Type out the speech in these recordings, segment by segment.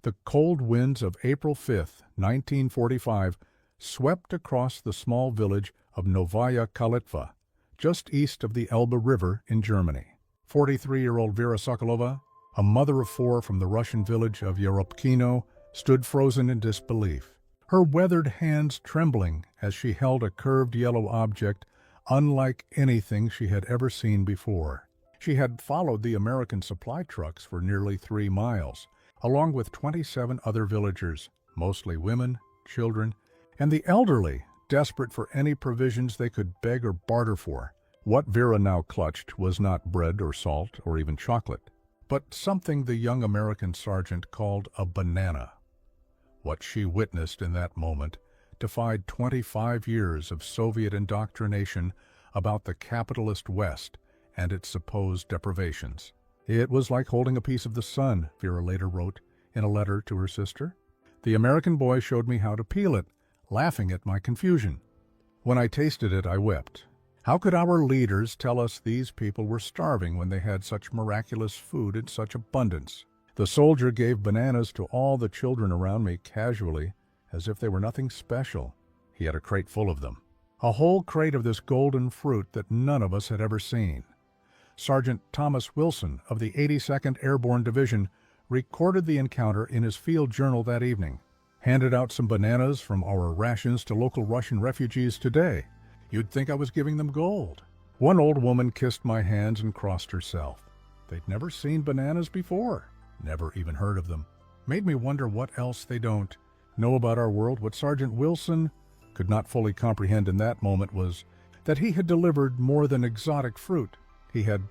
The cold winds of April 5, 1945, swept across the small village of Novaya Kalitva, just east of the Elbe River in Germany. 43-year-old Vera Sokolova, a mother of four from the Russian village of Yeropkino, stood frozen in disbelief, her weathered hands trembling as she held a curved yellow object unlike anything she had ever seen before. She had followed the American supply trucks for nearly 3 miles, along with 27 other villagers, mostly women, children, and the elderly, desperate for any provisions they could beg or barter for. What Vera now clutched was not bread or salt or even chocolate, but something the young American sergeant called a banana. What she witnessed in that moment defied 25 years of Soviet indoctrination about the capitalist West and its supposed deprivations. It was like holding a piece of the sun, Vera later wrote in a letter to her sister. The American boy showed me how to peel it, laughing at my confusion. When I tasted it, I wept. How could our leaders tell us these people were starving when they had such miraculous food in such abundance? The soldier gave bananas to all the children around me casually, as if they were nothing special. He had a crate full of them. A whole crate of this golden fruit that none of us had ever seen. Sergeant Thomas Wilson of the 82nd Airborne Division recorded the encounter in his field journal that evening. Handed out some bananas from our rations to local Russian refugees today. You'd think I was giving them gold. One old woman kissed my hands and crossed herself. They'd never seen bananas before, never even heard of them. Made me wonder what else they don't know about our world. What Sergeant Wilson could not fully comprehend in that moment was that he had delivered more than exotic fruit. He had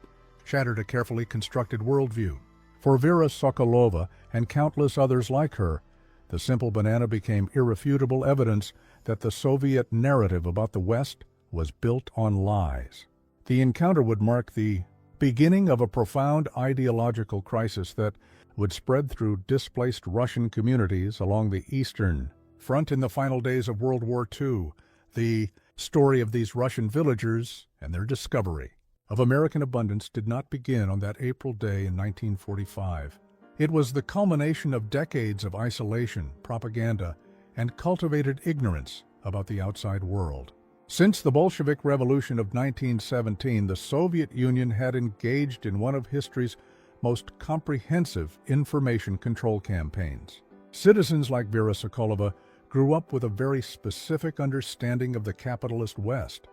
shattered a carefully constructed worldview. For Vera Sokolova and countless others like her, the simple banana became irrefutable evidence that the Soviet narrative about the West was built on lies. The encounter would mark the beginning of a profound ideological crisis that would spread through displaced Russian communities along the Eastern Front in the final days of World War II. The story of these Russian villagers and their discovery of American abundance did not begin on that April day in 1945. It was the culmination of decades of isolation, propaganda, and cultivated ignorance about the outside world. Since the Bolshevik Revolution of 1917, the Soviet Union had engaged in one of history's most comprehensive information control campaigns. Citizens like Vera Sokolova grew up with a very specific understanding of the capitalist West,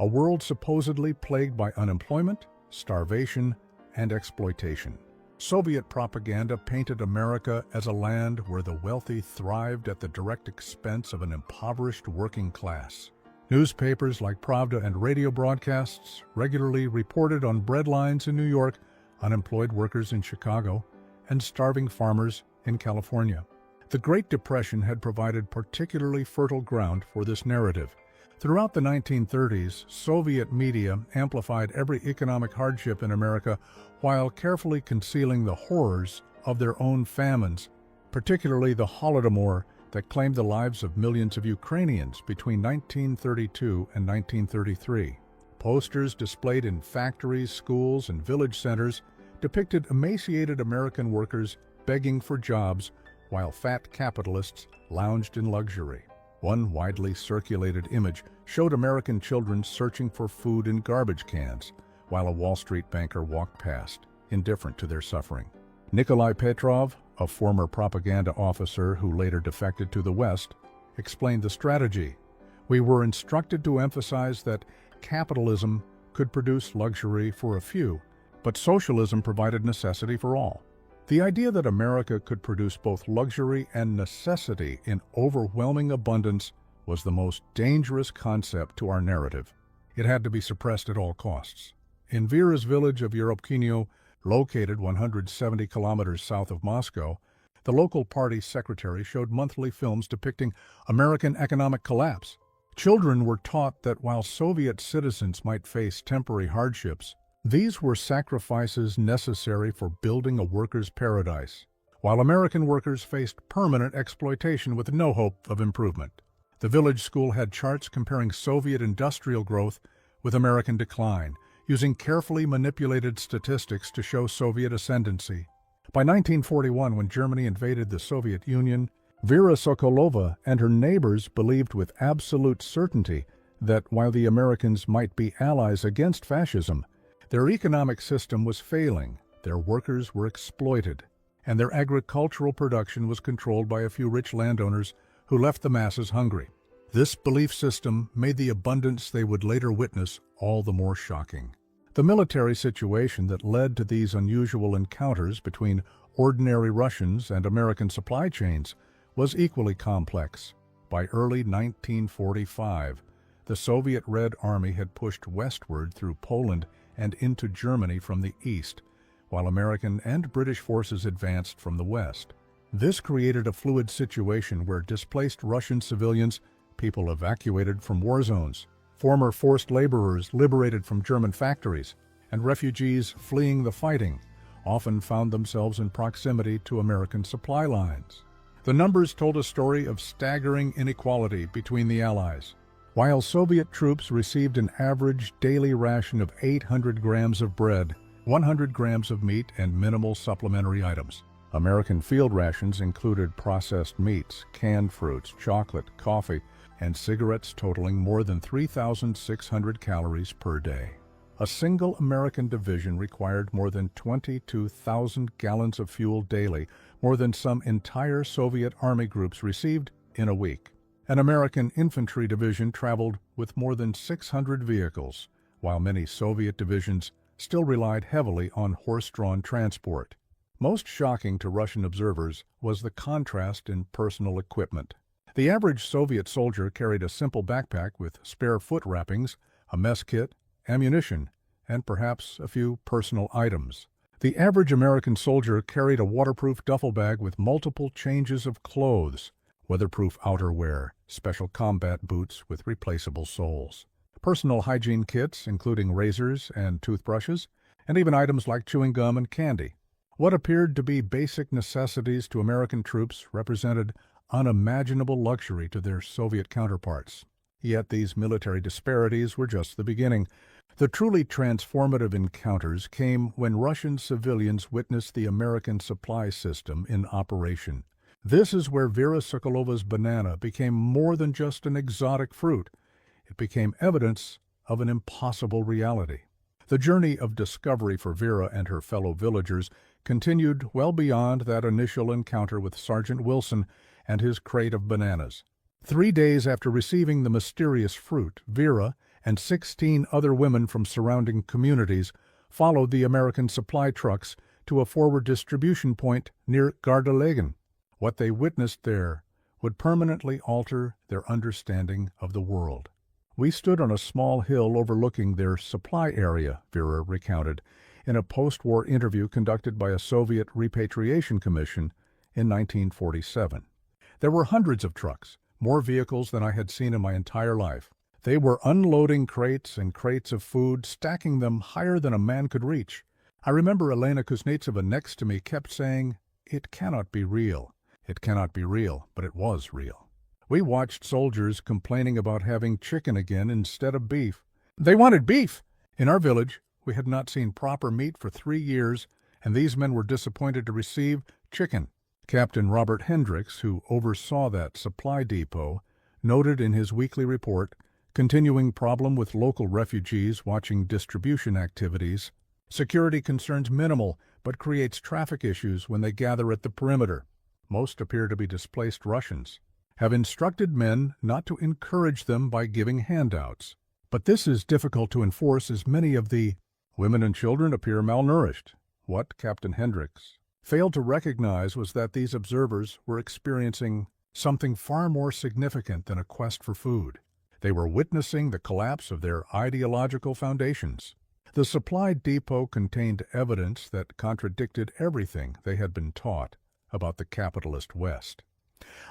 a world supposedly plagued by unemployment, starvation, and exploitation. Soviet propaganda painted America as a land where the wealthy thrived at the direct expense of an impoverished working class. Newspapers like Pravda and radio broadcasts regularly reported on breadlines in New York, unemployed workers in Chicago, and starving farmers in California. The Great Depression had provided particularly fertile ground for this narrative. Throughout the 1930s, Soviet media amplified every economic hardship in America while carefully concealing the horrors of their own famines, particularly the Holodomor that claimed the lives of millions of Ukrainians between 1932 and 1933. Posters displayed in factories, schools, and village centers depicted emaciated American workers begging for jobs while fat capitalists lounged in luxury. One widely circulated image showed American children searching for food in garbage cans, while a Wall Street banker walked past, indifferent to their suffering. Nikolai Petrov, a former propaganda officer who later defected to the West, explained the strategy. We were instructed to emphasize that capitalism could produce luxury for a few, but socialism provided necessity for all. The idea that America could produce both luxury and necessity in overwhelming abundance was the most dangerous concept to our narrative. It had to be suppressed at all costs. In Vera's village of Yeropkino, located 170 kilometers south of Moscow, the local party secretary showed monthly films depicting American economic collapse. Children were taught that while Soviet citizens might face temporary hardships, these were sacrifices necessary for building a worker's paradise, while American workers faced permanent exploitation with no hope of improvement. The village school had charts comparing Soviet industrial growth with American decline, using carefully manipulated statistics to show Soviet ascendancy. By 1941, when Germany invaded the Soviet Union, Vera Sokolova and her neighbors believed with absolute certainty that while the Americans might be allies against fascism, their economic system was failing, their workers were exploited, and their agricultural production was controlled by a few rich landowners who left the masses hungry. This belief system made the abundance they would later witness all the more shocking. The military situation that led to these unusual encounters between ordinary Russians and American supply chains was equally complex. By early 1945, the Soviet Red Army had pushed westward through Poland and into Germany from the east, while American and British forces advanced from the west. This created a fluid situation where displaced Russian civilians, people evacuated from war zones, former forced laborers liberated from German factories, and refugees fleeing the fighting often found themselves in proximity to American supply lines. The numbers told a story of staggering inequality between the Allies. While Soviet troops received an average daily ration of 800 grams of bread, 100 grams of meat, and minimal supplementary items, American field rations included processed meats, canned fruits, chocolate, coffee, and cigarettes totaling more than 3,600 calories per day. A single American division required more than 22,000 gallons of fuel daily, more than some entire Soviet army groups received in a week. An American infantry division traveled with more than 600 vehicles, while many Soviet divisions still relied heavily on horse-drawn transport. Most shocking to Russian observers was the contrast in personal equipment. The average Soviet soldier carried a simple backpack with spare foot wrappings, a mess kit, ammunition, and perhaps a few personal items. The average American soldier carried a waterproof duffel bag with multiple changes of clothes, weatherproof outerwear, special combat boots with replaceable soles, personal hygiene kits including razors and toothbrushes, and even items like chewing gum and candy. What appeared to be basic necessities to American troops represented unimaginable luxury to their Soviet counterparts. Yet these military disparities were just the beginning. The truly transformative encounters came when Russian civilians witnessed the American supply system in operation. This is where Vera Sokolova's banana became more than just an exotic fruit. It became evidence of an impossible reality. The journey of discovery for Vera and her fellow villagers continued well beyond that initial encounter with Sergeant Wilson and his crate of bananas. 3 days after receiving the mysterious fruit, Vera and 16 other women from surrounding communities followed the American supply trucks to a forward distribution point near Gardelegen. What they witnessed there would permanently alter their understanding of the world. We stood on a small hill overlooking their supply area, Vera recounted, in a post-war interview conducted by a Soviet repatriation commission in 1947. There were hundreds of trucks, more vehicles than I had seen in my entire life. They were unloading crates and crates of food, stacking them higher than a man could reach. I remember Elena Kuznetsova next to me kept saying, "It cannot be real. It cannot be real," but it was real. We watched soldiers complaining about having chicken again instead of beef. They wanted beef! In our village, we had not seen proper meat for 3 years, and these men were disappointed to receive chicken. Captain Robert Hendricks, who oversaw that supply depot, noted in his weekly report, continuing problem with local refugees watching distribution activities, security concerns minimal, but creates traffic issues when they gather at the perimeter. Most appear to be displaced Russians. Have instructed men not to encourage them by giving handouts. But this is difficult to enforce as many of the women and children appear malnourished. What Captain Hendricks failed to recognize was that these observers were experiencing something far more significant than a quest for food. They were witnessing the collapse of their ideological foundations. The supply depot contained evidence that contradicted everything they had been taught about the capitalist West.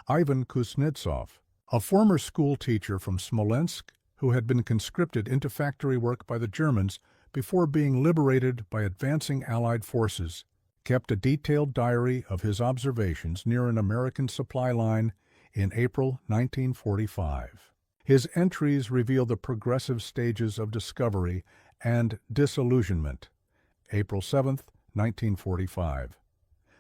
Ivan Kuznetsov, a former school teacher from Smolensk who had been conscripted into factory work by the Germans before being liberated by advancing Allied forces, kept a detailed diary of his observations near an American supply line in April 1945. His entries reveal the progressive stages of discovery and disillusionment. April 7, 1945.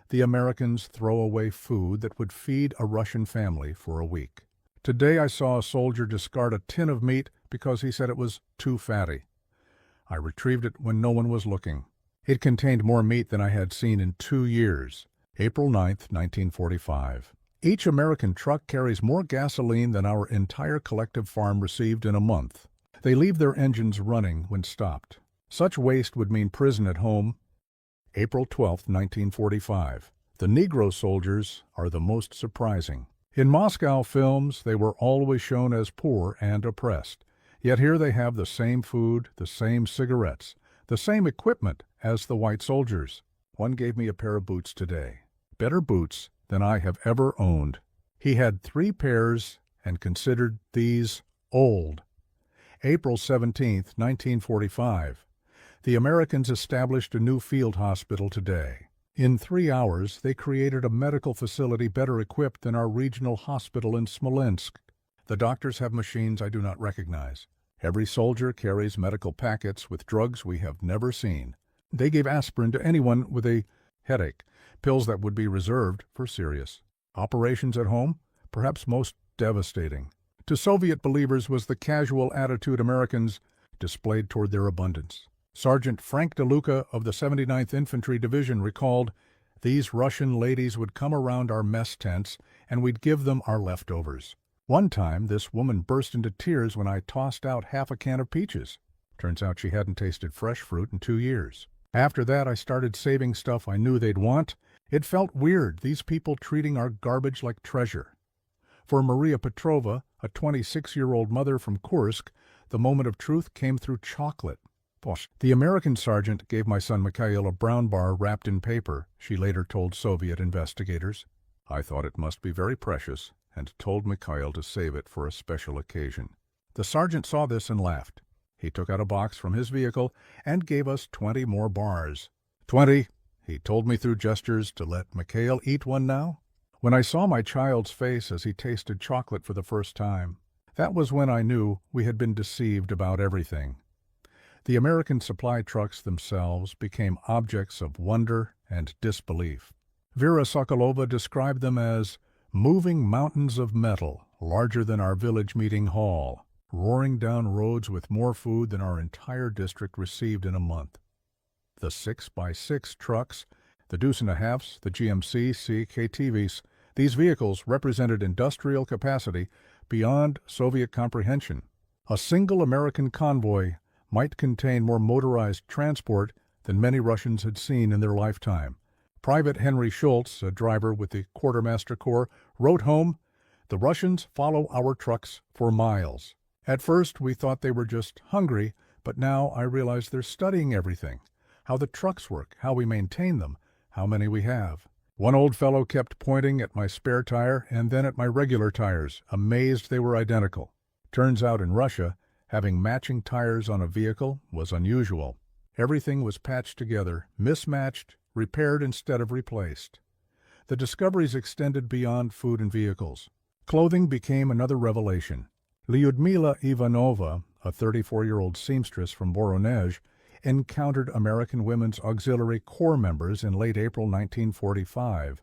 the Americans throw away food that would feed a Russian family for a week. Today I saw a soldier discard a tin of meat because he said it was too fatty. I retrieved it when no one was looking. It contained more meat than I had seen in 2 years. April 9th, 1945. Each American truck carries more gasoline than our entire collective farm received in a month. They leave their engines running when stopped. Such waste would mean prison at home. April 12th, 1945. The Negro soldiers are the most surprising. In Moscow films, they were always shown as poor and oppressed. Yet here they have the same food, the same cigarettes, the same equipment as the white soldiers. One gave me a pair of boots today. Better boots than I have ever owned. He had 3 pairs and considered these old. April 17th, 1945. The Americans established a new field hospital today. In 3 hours, they created a medical facility better equipped than our regional hospital in Smolensk. The doctors have machines I do not recognize. Every soldier carries medical packets with drugs we have never seen. They gave aspirin to anyone with a headache, pills that would be reserved for serious operations at home, perhaps most devastating. To Soviet believers was the casual attitude Americans displayed toward their abundance. Sergeant Frank DeLuca of the 79th Infantry Division recalled, "These Russian ladies would come around our mess tents and we'd give them our leftovers. One time, this woman burst into tears when I tossed out half a can of peaches. Turns out she hadn't tasted fresh fruit in 2 years. After that, I started saving stuff I knew they'd want. It felt weird, these people treating our garbage like treasure." For Maria Petrova, a 26-year-old mother from Kursk, the moment of truth came through chocolate. The American sergeant gave my son Mikhail a brown bar wrapped in paper, she later told Soviet investigators. I thought it must be very precious and told Mikhail to save it for a special occasion. The sergeant saw this and laughed. He took out a box from his vehicle and gave us 20 more bars. 20, he told me through gestures to let Mikhail eat one now. When I saw my child's face as he tasted chocolate for the first time, that was when I knew we had been deceived about everything. The American supply trucks themselves became objects of wonder and disbelief. Vera Sokolova described them as moving mountains of metal larger than our village meeting hall, roaring down roads with more food than our entire district received in a month. The 6x6 trucks, the deuce-and-a-halfs, the GMC CKTVs, these vehicles represented industrial capacity beyond Soviet comprehension. A single American convoy might contain more motorized transport than many Russians had seen in their lifetime. Private Henry Schultz, a driver with the Quartermaster Corps, wrote home, "The Russians follow our trucks for miles. At first we thought they were just hungry, but now I realize they're studying everything, how the trucks work, how we maintain them, how many we have." One old fellow kept pointing at my spare tire and then at my regular tires, amazed they were identical. Turns out in Russia, having matching tires on a vehicle was unusual. Everything was patched together, mismatched, repaired instead of replaced. The discoveries extended beyond food and vehicles. Clothing became another revelation. Lyudmila Ivanova, a 34-year-old seamstress from Voronezh, encountered American Women's Auxiliary Corps members in late April 1945.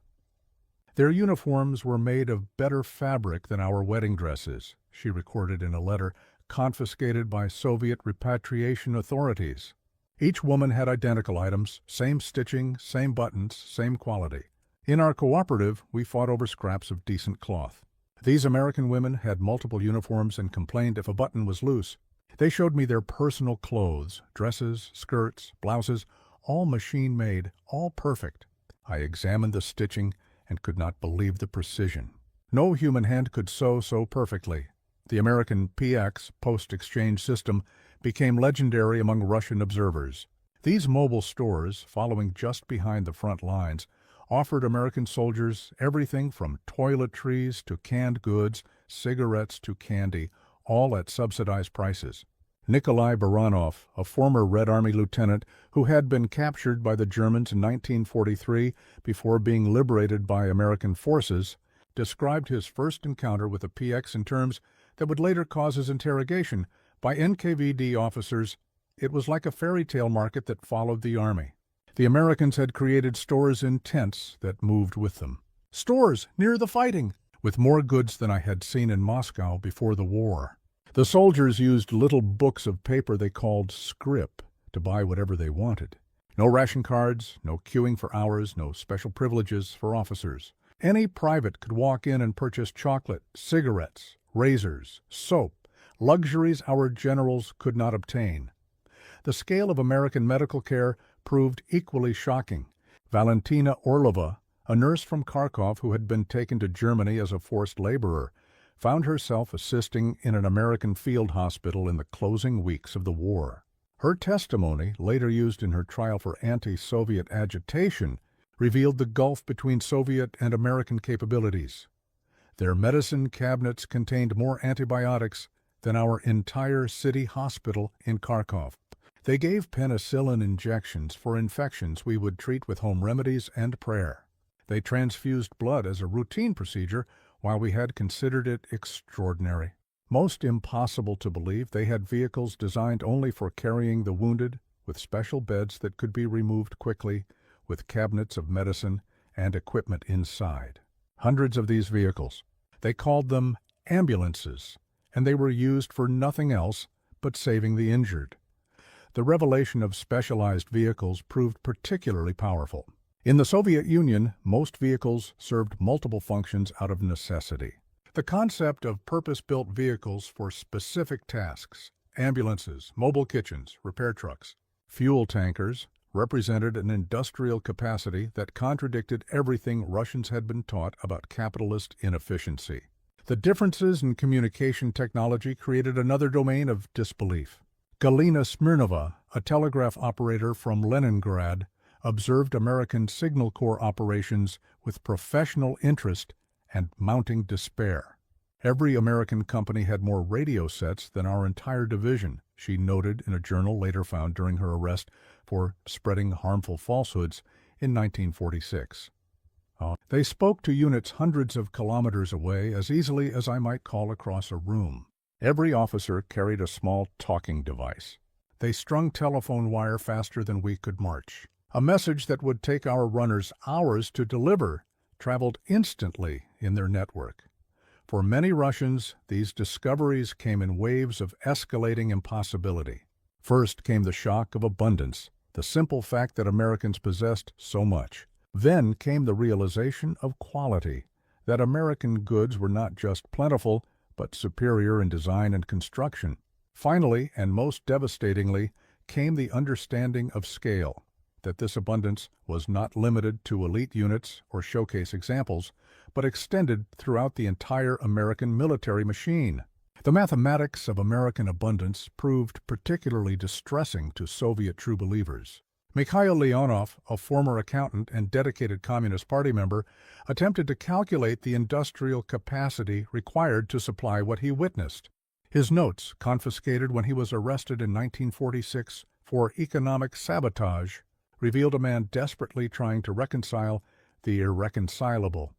Their uniforms were made of better fabric than our wedding dresses, she recorded in a letter confiscated by Soviet repatriation authorities. Each woman had identical items, same stitching, same buttons, same quality. In our cooperative, we fought over scraps of decent cloth. These American women had multiple uniforms and complained if a button was loose. They showed me their personal clothes, dresses, skirts, blouses, all machine-made, all perfect. I examined the stitching and could not believe the precision. No human hand could sew so perfectly. The American PX, post-exchange system, became legendary among Russian observers. These mobile stores, following just behind the front lines, offered American soldiers everything from toiletries to canned goods, cigarettes to candy, all at subsidized prices. Nikolai Baranov, a former Red Army lieutenant who had been captured by the Germans in 1943 before being liberated by American forces, described his first encounter with a PX in terms that would later cause his interrogation by NKVD officers. It was like a fairy tale market that followed the army. The Americans had created stores in tents that moved with them. Stores near the fighting, with more goods than I had seen in Moscow before the war. The soldiers used little books of paper they called scrip to buy whatever they wanted. No ration cards, no queuing for hours, no special privileges for officers. Any private could walk in and purchase chocolate, cigarettes, razors, soap, luxuries our generals could not obtain. The scale of American medical care proved equally shocking. Valentina Orlova, a nurse from Kharkov who had been taken to Germany as a forced laborer, found herself assisting in an American field hospital in the closing weeks of the war. Her testimony, later used in her trial for anti-Soviet agitation, revealed the gulf between Soviet and American capabilities. Their medicine cabinets contained more antibiotics than our entire city hospital in Kharkov. They gave penicillin injections for infections we would treat with home remedies and prayer. They transfused blood as a routine procedure, while we had considered it extraordinary. Most impossible to believe, they had vehicles designed only for carrying the wounded, with special beds that could be removed quickly, with cabinets of medicine and equipment inside. Hundreds of these vehicles. They called them ambulances, and they were used for nothing else but saving the injured. The revelation of specialized vehicles proved particularly powerful. In the Soviet Union, most vehicles served multiple functions out of necessity. The concept of purpose-built vehicles for specific tasks, ambulances, mobile kitchens, repair trucks, fuel tankers, represented an industrial capacity that contradicted everything Russians had been taught about capitalist inefficiency. The differences in communication technology created another domain of disbelief. Galina Smirnova, a telegraph operator from Leningrad, observed American Signal Corps operations with professional interest and mounting despair. Every American company had more radio sets than our entire division, she noted in a journal later found during her arrest for spreading harmful falsehoods in 1946. They spoke to units hundreds of kilometers away as easily as I might call across a room. Every officer carried a small talking device. They strung telephone wire faster than we could march. A message that would take our runners hours to deliver traveled instantly in their network. For many Russians, these discoveries came in waves of escalating impossibility. First came the shock of abundance, the simple fact that Americans possessed so much. Then came the realization of quality, that American goods were not just plentiful, but superior in design and construction. Finally, and most devastatingly, came the understanding of scale, that this abundance was not limited to elite units or showcase examples, but extended throughout the entire American military machine. The mathematics of American abundance proved particularly distressing to Soviet true believers. Mikhail Leonov, a former accountant and dedicated Communist Party member, attempted to calculate the industrial capacity required to supply what he witnessed. His notes, confiscated when he was arrested in 1946 for economic sabotage, revealed a man desperately trying to reconcile the irreconcilable.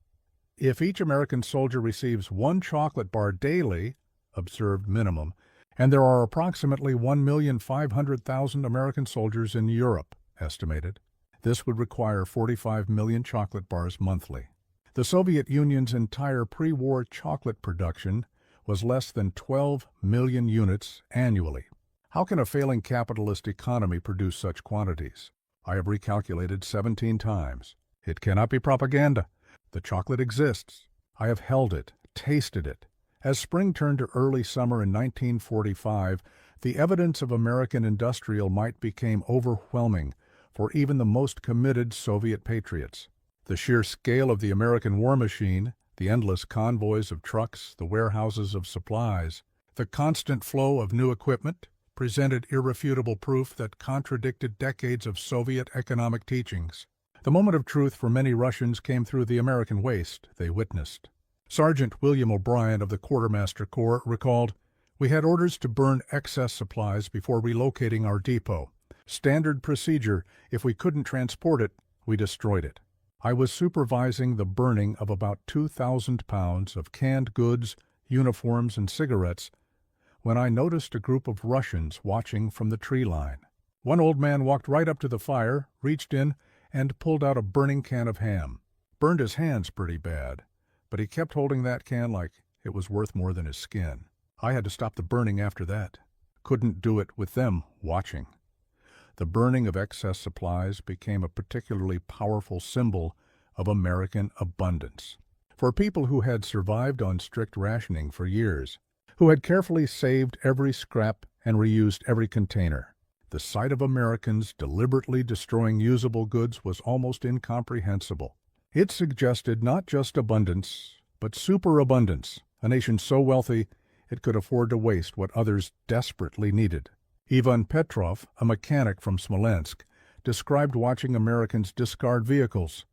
If each American soldier receives one chocolate bar daily, observed minimum, and there are approximately 1,500,000 American soldiers in Europe, estimated, this would require 45 million chocolate bars monthly. The Soviet Union's entire pre-war chocolate production was less than 12 million units annually. How can a failing capitalist economy produce such quantities? I have recalculated 17 times. It cannot be propaganda. The chocolate exists. I have held it, tasted it. As spring turned to early summer in 1945, the evidence of American industrial might became overwhelming for even the most committed Soviet patriots. The sheer scale of the American war machine, the endless convoys of trucks, the warehouses of supplies, the constant flow of new equipment, presented irrefutable proof that contradicted decades of Soviet economic teachings. The moment of truth for many Russians came through the American waste they witnessed. Sergeant William O'Brien of the Quartermaster Corps recalled, "We had orders to burn excess supplies before relocating our depot. Standard procedure, if we couldn't transport it, we destroyed it." I was supervising the burning of about 2,000 pounds of canned goods, uniforms, and cigarettes when I noticed a group of Russians watching from the tree line. One old man walked right up to the fire, reached in, and pulled out a burning can of ham. Burned his hands pretty bad, but he kept holding that can like it was worth more than his skin. I had to stop the burning after that. Couldn't do it with them watching. The burning of excess supplies became a particularly powerful symbol of American abundance. For people who had survived on strict rationing for years, who had carefully saved every scrap and reused every container, the sight of Americans deliberately destroying usable goods was almost incomprehensible. It suggested not just abundance, but superabundance, a nation so wealthy it could afford to waste what others desperately needed. Ivan Petrov, a mechanic from Smolensk, described watching Americans discard vehicles.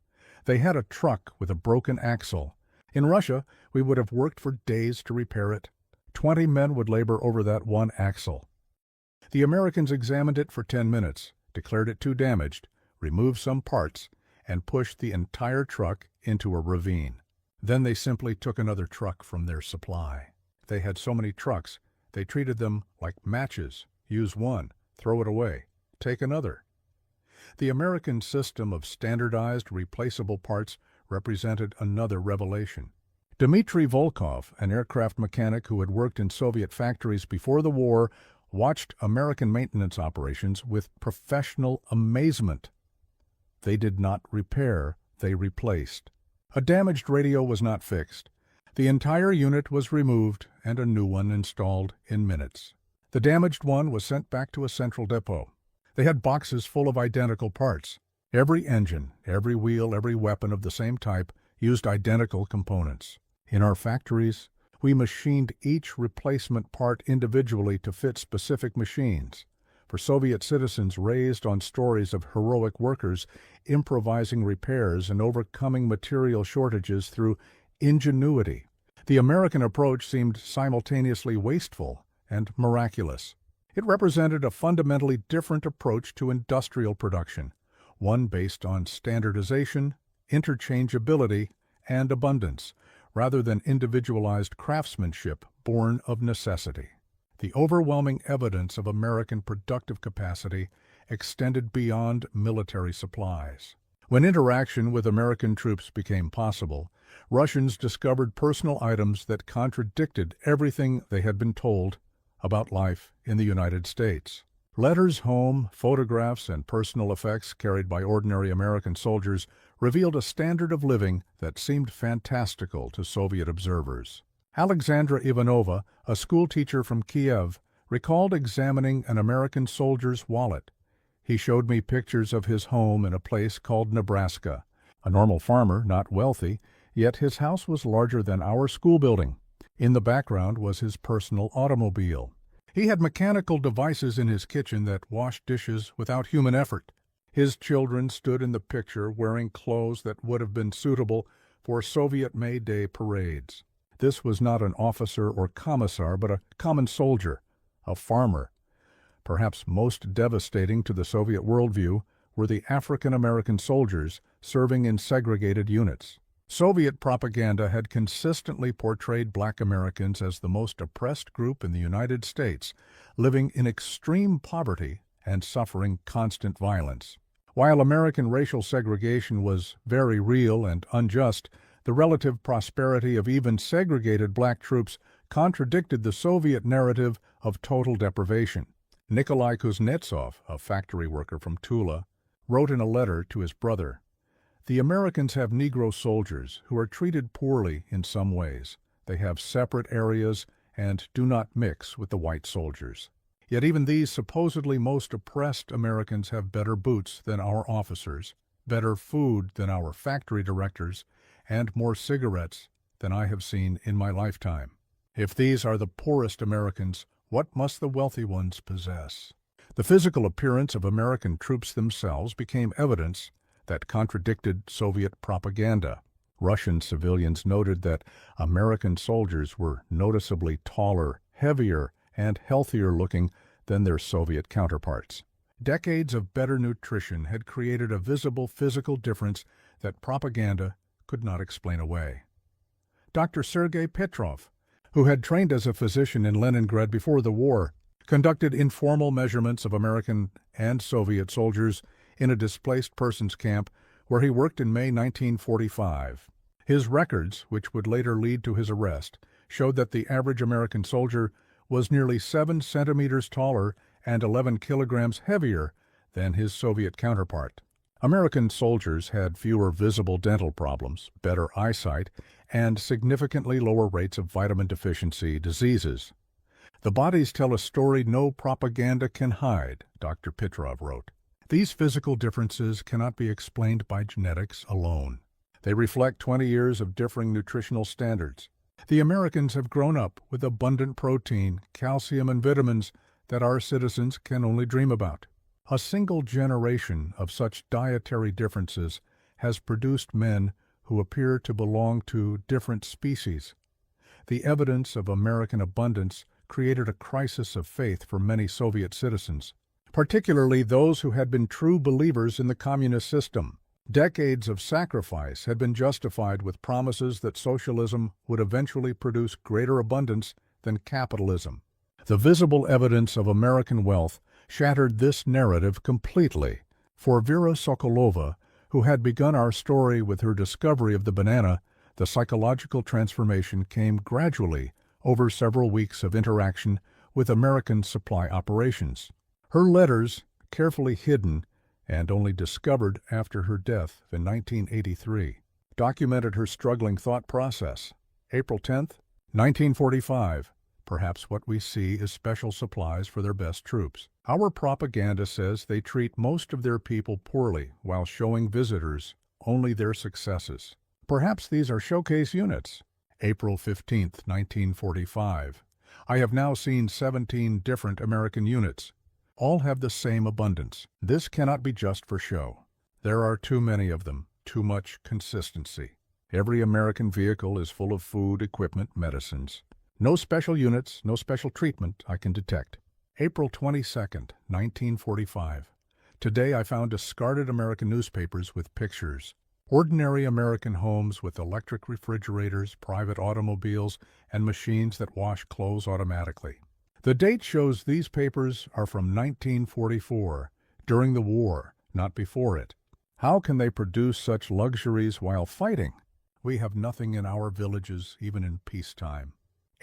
They had a truck with a broken axle. In Russia, we would have worked for days to repair it. 20 men would labor over that one axle. The Americans examined it for 10 minutes, declared it too damaged, removed some parts, and pushed the entire truck into a ravine. Then they simply took another truck from their supply. They had so many trucks, they treated them like matches. Use one, throw it away, take another. The American system of standardized, replaceable parts represented another revelation. Dmitry Volkov, an aircraft mechanic who had worked in Soviet factories before the war, watched American maintenance operations with professional amazement. They did not repair, they replaced. A damaged radio was not fixed. The entire unit was removed and a new one installed in minutes. The damaged one was sent back to a central depot. They had boxes full of identical parts. Every engine, every wheel, every weapon of the same type used identical components. In our factories, we machined each replacement part individually to fit specific machines. For Soviet citizens raised on stories of heroic workers improvising repairs and overcoming material shortages through ingenuity, the American approach seemed simultaneously wasteful and miraculous. It represented a fundamentally different approach to industrial production, one based on standardization, interchangeability, and abundance, rather than individualized craftsmanship born of necessity. The overwhelming evidence of American productive capacity extended beyond military supplies. When interaction with American troops became possible, Russians discovered personal items that contradicted everything they had been told about life in the United States. Letters home, photographs, and personal effects carried by ordinary American soldiers revealed a standard of living that seemed fantastical to Soviet observers. Alexandra Ivanova, a schoolteacher from Kiev, recalled examining an American soldier's wallet. He showed me pictures of his home in a place called Nebraska. A normal farmer, not wealthy, yet his house was larger than our school building. In the background was his personal automobile. He had mechanical devices in his kitchen that washed dishes without human effort. His children stood in the picture wearing clothes that would have been suitable for Soviet May Day parades. This was not an officer or commissar, but a common soldier, a farmer. Perhaps most devastating to the Soviet worldview were the African-American soldiers serving in segregated units. Soviet propaganda had consistently portrayed Black Americans as the most oppressed group in the United States, living in extreme poverty and suffering constant violence. While American racial segregation was very real and unjust, the relative prosperity of even segregated Black troops contradicted the Soviet narrative of total deprivation. Nikolai Kuznetsov, a factory worker from Tula, wrote in a letter to his brother, "The Americans have Negro soldiers who are treated poorly in some ways. They have separate areas and do not mix with the white soldiers. Yet even these supposedly most oppressed Americans have better boots than our officers, better food than our factory directors, and more cigarettes than I have seen in my lifetime. If these are the poorest Americans, what must the wealthy ones possess?" The physical appearance of American troops themselves became evidence that contradicted Soviet propaganda. Russian civilians noted that American soldiers were noticeably taller, heavier, and healthier looking than their Soviet counterparts. Decades of better nutrition had created a visible physical difference that propaganda could not explain away. Dr. Sergei Petrov, who had trained as a physician in Leningrad before the war, conducted informal measurements of American and Soviet soldiers in a displaced persons camp where he worked in May 1945. His records, which would later lead to his arrest, showed that the average American soldier was nearly 7 centimeters taller and 11 kilograms heavier than his Soviet counterpart. American soldiers had fewer visible dental problems, better eyesight, and significantly lower rates of vitamin deficiency diseases. "The bodies tell a story no propaganda can hide," Dr. Petrov wrote. These physical differences cannot be explained by genetics alone. They reflect 20 years of differing nutritional standards. The Americans have grown up with abundant protein, calcium, and vitamins that our citizens can only dream about. A single generation of such dietary differences has produced men who appear to belong to different species. The evidence of American abundance created a crisis of faith for many Soviet citizens, particularly those who had been true believers in the communist system. Decades of sacrifice had been justified with promises that socialism would eventually produce greater abundance than capitalism. The visible evidence of American wealth shattered this narrative completely. For Vera Sokolova, who had begun our story with her discovery of the banana, the psychological transformation came gradually over several weeks of interaction with American supply operations. Her letters, carefully hidden and only discovered after her death in 1983, documented her struggling thought process. April 10, 1945. Perhaps what we see is special supplies for their best troops. Our propaganda says they treat most of their people poorly while showing visitors only their successes. Perhaps these are showcase units. April 15, 1945. I have now seen 17 different American units. All have the same abundance. This cannot be just for show. There are too many of them, too much consistency. Every American vehicle is full of food, equipment, medicines. No special units, no special treatment I can detect. April 22, 1945. Today I found discarded American newspapers with pictures. Ordinary American homes with electric refrigerators, private automobiles, and machines that wash clothes automatically. The date shows these papers are from 1944, during the war, not before it. How can they produce such luxuries while fighting? We have nothing in our villages, even in peacetime.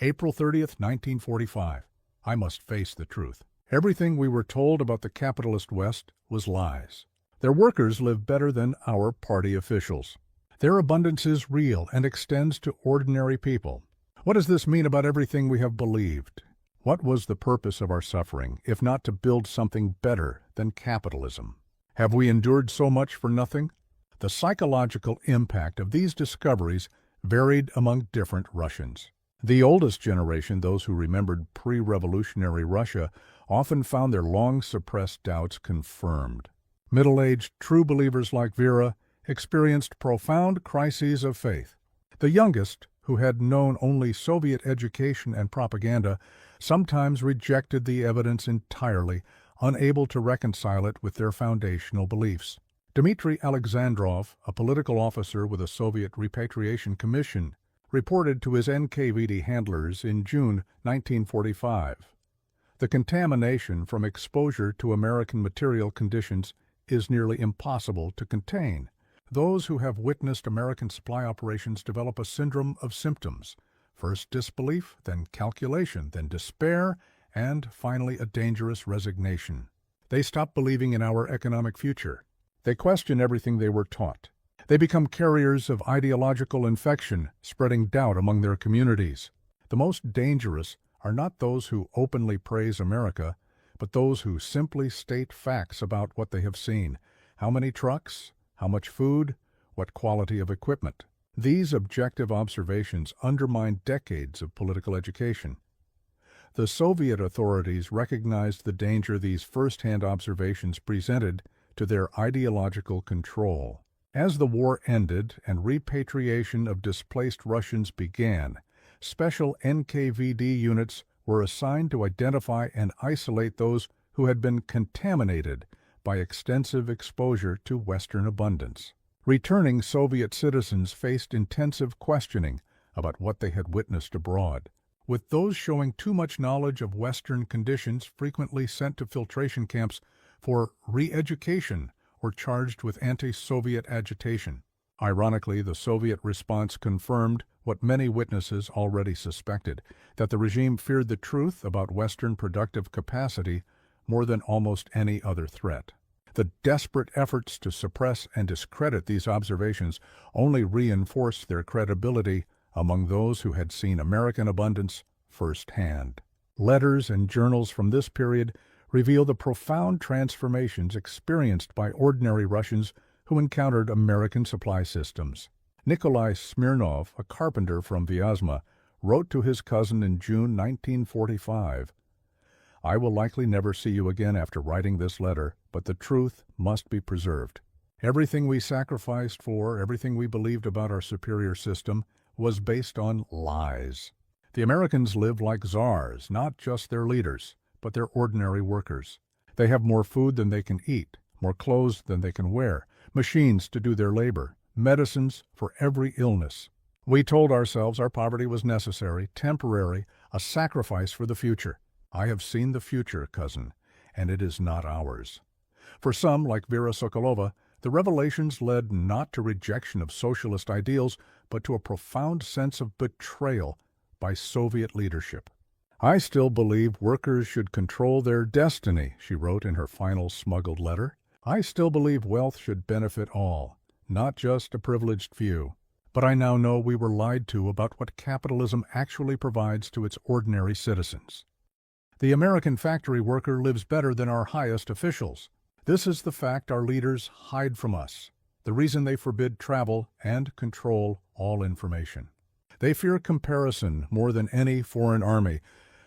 April 30th, 1945. I must face the truth. Everything we were told about the capitalist West was lies. Their workers live better than our party officials. Their abundance is real and extends to ordinary people. What does this mean about everything we have believed? What was the purpose of our suffering, if not to build something better than capitalism? Have we endured so much for nothing? The psychological impact of these discoveries varied among different Russians. The oldest generation, those who remembered pre-revolutionary Russia, often found their long-suppressed doubts confirmed. Middle-aged true believers like Vera experienced profound crises of faith. The youngest, who had known only Soviet education and propaganda, sometimes rejected the evidence entirely, unable to reconcile it with their foundational beliefs. Dmitry Alexandrov, a political officer with a Soviet repatriation commission, reported to his NKVD handlers in June 1945. The contamination from exposure to American material conditions is nearly impossible to contain. Those who have witnessed American supply operations develop a syndrome of symptoms. First disbelief, then calculation, then despair, and finally a dangerous resignation. They stop believing in our economic future. They question everything they were taught. They become carriers of ideological infection, spreading doubt among their communities. The most dangerous are not those who openly praise America, but those who simply state facts about what they have seen. How many trucks? How much food? What quality of equipment? These objective observations undermine decades of political education. The Soviet authorities recognized the danger these first-hand observations presented to their ideological control. As the war ended and repatriation of displaced Russians began, special NKVD units were assigned to identify and isolate those who had been contaminated by extensive exposure to Western abundance. Returning Soviet citizens faced intensive questioning about what they had witnessed abroad. with those showing too much knowledge of Western conditions frequently sent to filtration camps for re-education or charged with anti-Soviet agitation. Ironically, the Soviet response confirmed what many witnesses already suspected, that the regime feared the truth about Western productive capacity more than almost any other threat. The desperate efforts to suppress and discredit these observations only reinforced their credibility among those who had seen American abundance firsthand. Letters and journals from this period reveal the profound transformations experienced by ordinary Russians who encountered American supply systems. Nikolai Smirnov, a carpenter from Vyazma, wrote to his cousin in June 1945, "I will likely never see you again after writing this letter, but the truth must be preserved. Everything we sacrificed for, everything we believed about our superior system, was based on lies. The Americans live like czars, not just their leaders, but their ordinary workers. They have more food than they can eat, more clothes than they can wear, machines to do their labor, medicines for every illness. We told ourselves our poverty was necessary, temporary, a sacrifice for the future. I have seen the future, cousin, and it is not ours." For some, like Vera Sokolova, the revelations led not to rejection of socialist ideals, but to a profound sense of betrayal by Soviet leadership. "I still believe workers should control their destiny," she wrote in her final smuggled letter. "I still believe wealth should benefit all, not just a privileged few. But I now know we were lied to about what capitalism actually provides to its ordinary citizens. The American factory worker lives better than our highest officials. This is the fact our leaders hide from us, the reason they forbid travel and control all information. They fear comparison more than any foreign army.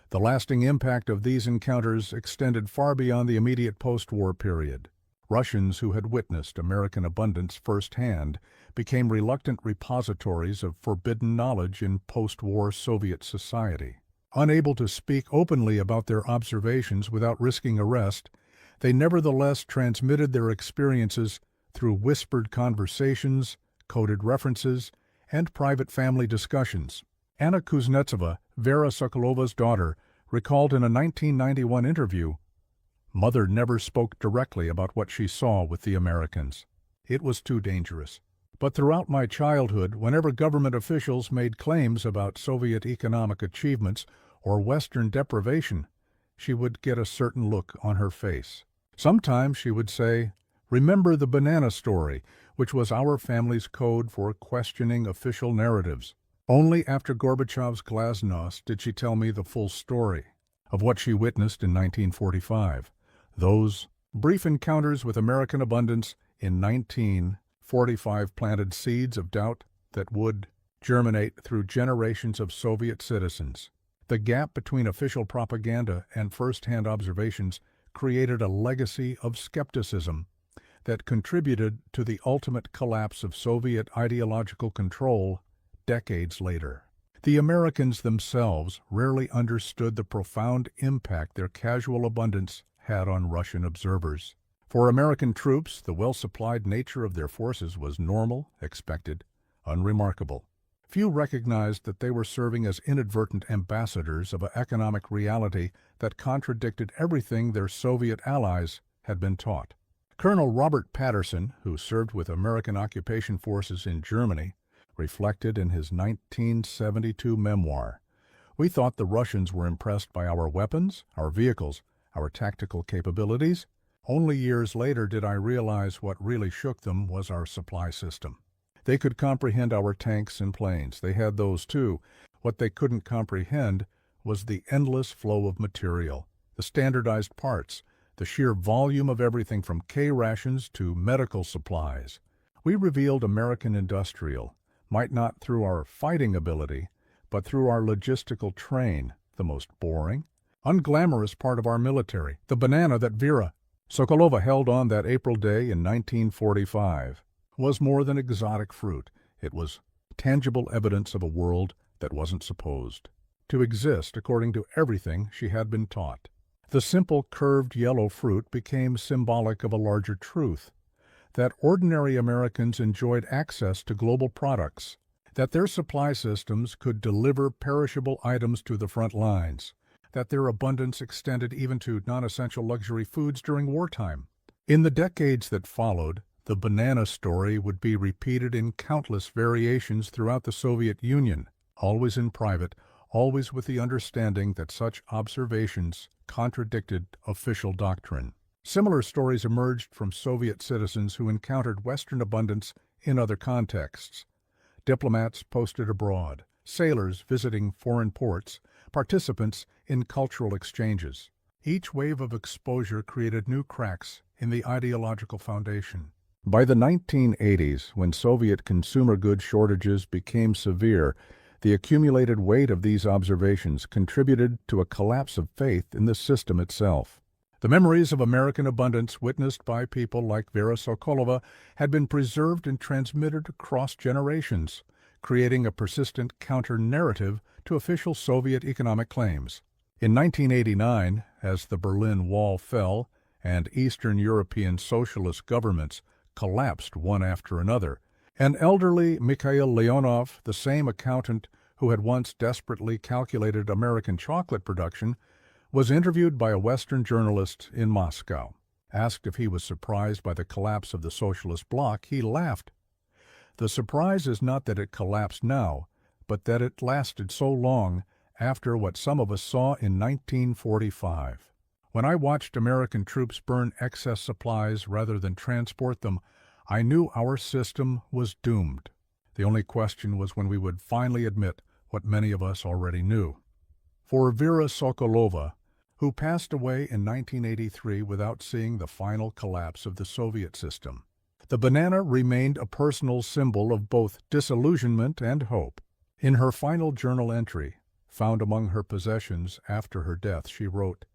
The lasting impact of these encounters extended far beyond the immediate post-war period. Russians who had witnessed American abundance firsthand became reluctant repositories of forbidden knowledge in post-war Soviet society. Unable to speak openly about their observations without risking arrest, they nevertheless transmitted their experiences through whispered conversations, coded references, and private family discussions. Anna Kuznetsova, Vera Sokolova's daughter, recalled in a 1991 interview, "Mother never spoke directly about what she saw with the Americans. It was too dangerous. But throughout my childhood, whenever government officials made claims about Soviet economic achievements or Western deprivation, she would get a certain look on her face. Sometimes she would say, 'Remember the banana story,' which was our family's code for questioning official narratives. Only after Gorbachev's glasnost did she tell me the full story of what she witnessed in 1945. Those brief encounters with American abundance in 1945 planted seeds of doubt that would germinate through generations of Soviet citizens. The gap between official propaganda and first-hand observations created a legacy of skepticism that contributed to the ultimate collapse of Soviet ideological control decades later. The Americans themselves rarely understood the profound impact their casual abundance had on Russian observers. For American troops, the well-supplied nature of their forces was normal, expected, unremarkable. Few recognized that they were serving as inadvertent ambassadors of an economic reality that contradicted everything their Soviet allies had been taught. Colonel Robert Patterson, who served with American occupation forces in Germany, reflected in his 1972 memoir, "We thought the Russians were impressed by our weapons, our vehicles, our tactical capabilities. Only years later did I realize what really shook them was our supply system. They could comprehend our tanks and planes. They had those too. What they couldn't comprehend was the endless flow of material, the standardized parts, the sheer volume of everything from K-rations to medical supplies. We revealed American industrial, might not through our fighting ability, but through our logistical train, the most boring, unglamorous part of our military, the banana that Vera Sokolova held on that April day in 1945. Was more than exotic fruit. It was tangible evidence of a world that wasn't supposed to exist according to everything she had been taught. The simple curved yellow fruit became symbolic of a larger truth, that ordinary Americans enjoyed access to global products. that their supply systems could deliver perishable items to the front lines, that their abundance extended even to non-essential luxury foods during wartime. In the decades that followed, the banana story would be repeated in countless variations throughout the Soviet Union, always in private, always with the understanding that such observations contradicted official doctrine. Similar stories emerged from Soviet citizens who encountered Western abundance in other contexts. Diplomats posted abroad, sailors visiting foreign ports, participants in cultural exchanges. Each wave of exposure created new cracks in the ideological foundation. By the 1980s, when Soviet consumer goods shortages became severe, the accumulated weight of these observations contributed to a collapse of faith in the system itself. The memories of American abundance witnessed by people like Vera Sokolova had been preserved and transmitted across generations, creating a persistent counter-narrative to official Soviet economic claims. In 1989, as the Berlin Wall fell and Eastern European socialist governments collapsed one after another, an elderly Mikhail Leonov, the same accountant who had once desperately calculated American chocolate production, was interviewed by a Western journalist in Moscow. Asked if he was surprised by the collapse of the socialist bloc, he laughed. The surprise is not that it collapsed now, but that it lasted so long after what some of us saw in 1945. When I watched American troops burn excess supplies rather than transport them, I knew our system was doomed. The only question was when we would finally admit what many of us already knew. For Vera Sokolova, who passed away in 1983 without seeing the final collapse of the Soviet system, the banana remained a personal symbol of both disillusionment and hope. In her final journal entry, found among her possessions after her death, she wrote,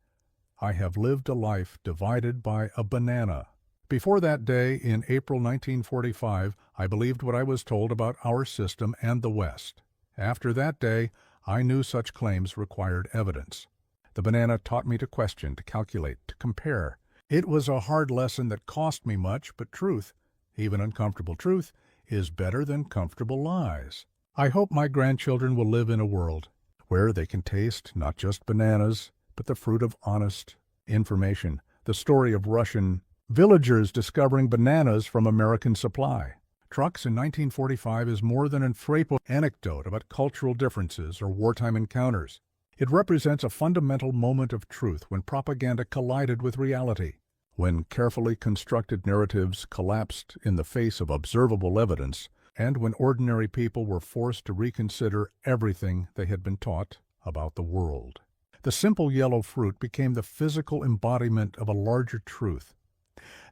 "I have lived a life divided by a banana." Before that day, in April 1945, I believed what I was told about our system and the West. After that day, I knew such claims required evidence. The banana taught me to question, to calculate, to compare. It was a hard lesson that cost me much, but truth, even uncomfortable truth, is better than comfortable lies. I hope my grandchildren will live in a world where they can taste not just bananas, but the fruit of honest information, the story of Russian villagers discovering bananas from American supply. Trucks in 1945 is more than a fragile anecdote about cultural differences or wartime encounters. It represents a fundamental moment of truth when propaganda collided with reality, when carefully constructed narratives collapsed in the face of observable evidence, and when ordinary people were forced to reconsider everything they had been taught about the world. The simple yellow fruit became the physical embodiment of a larger truth,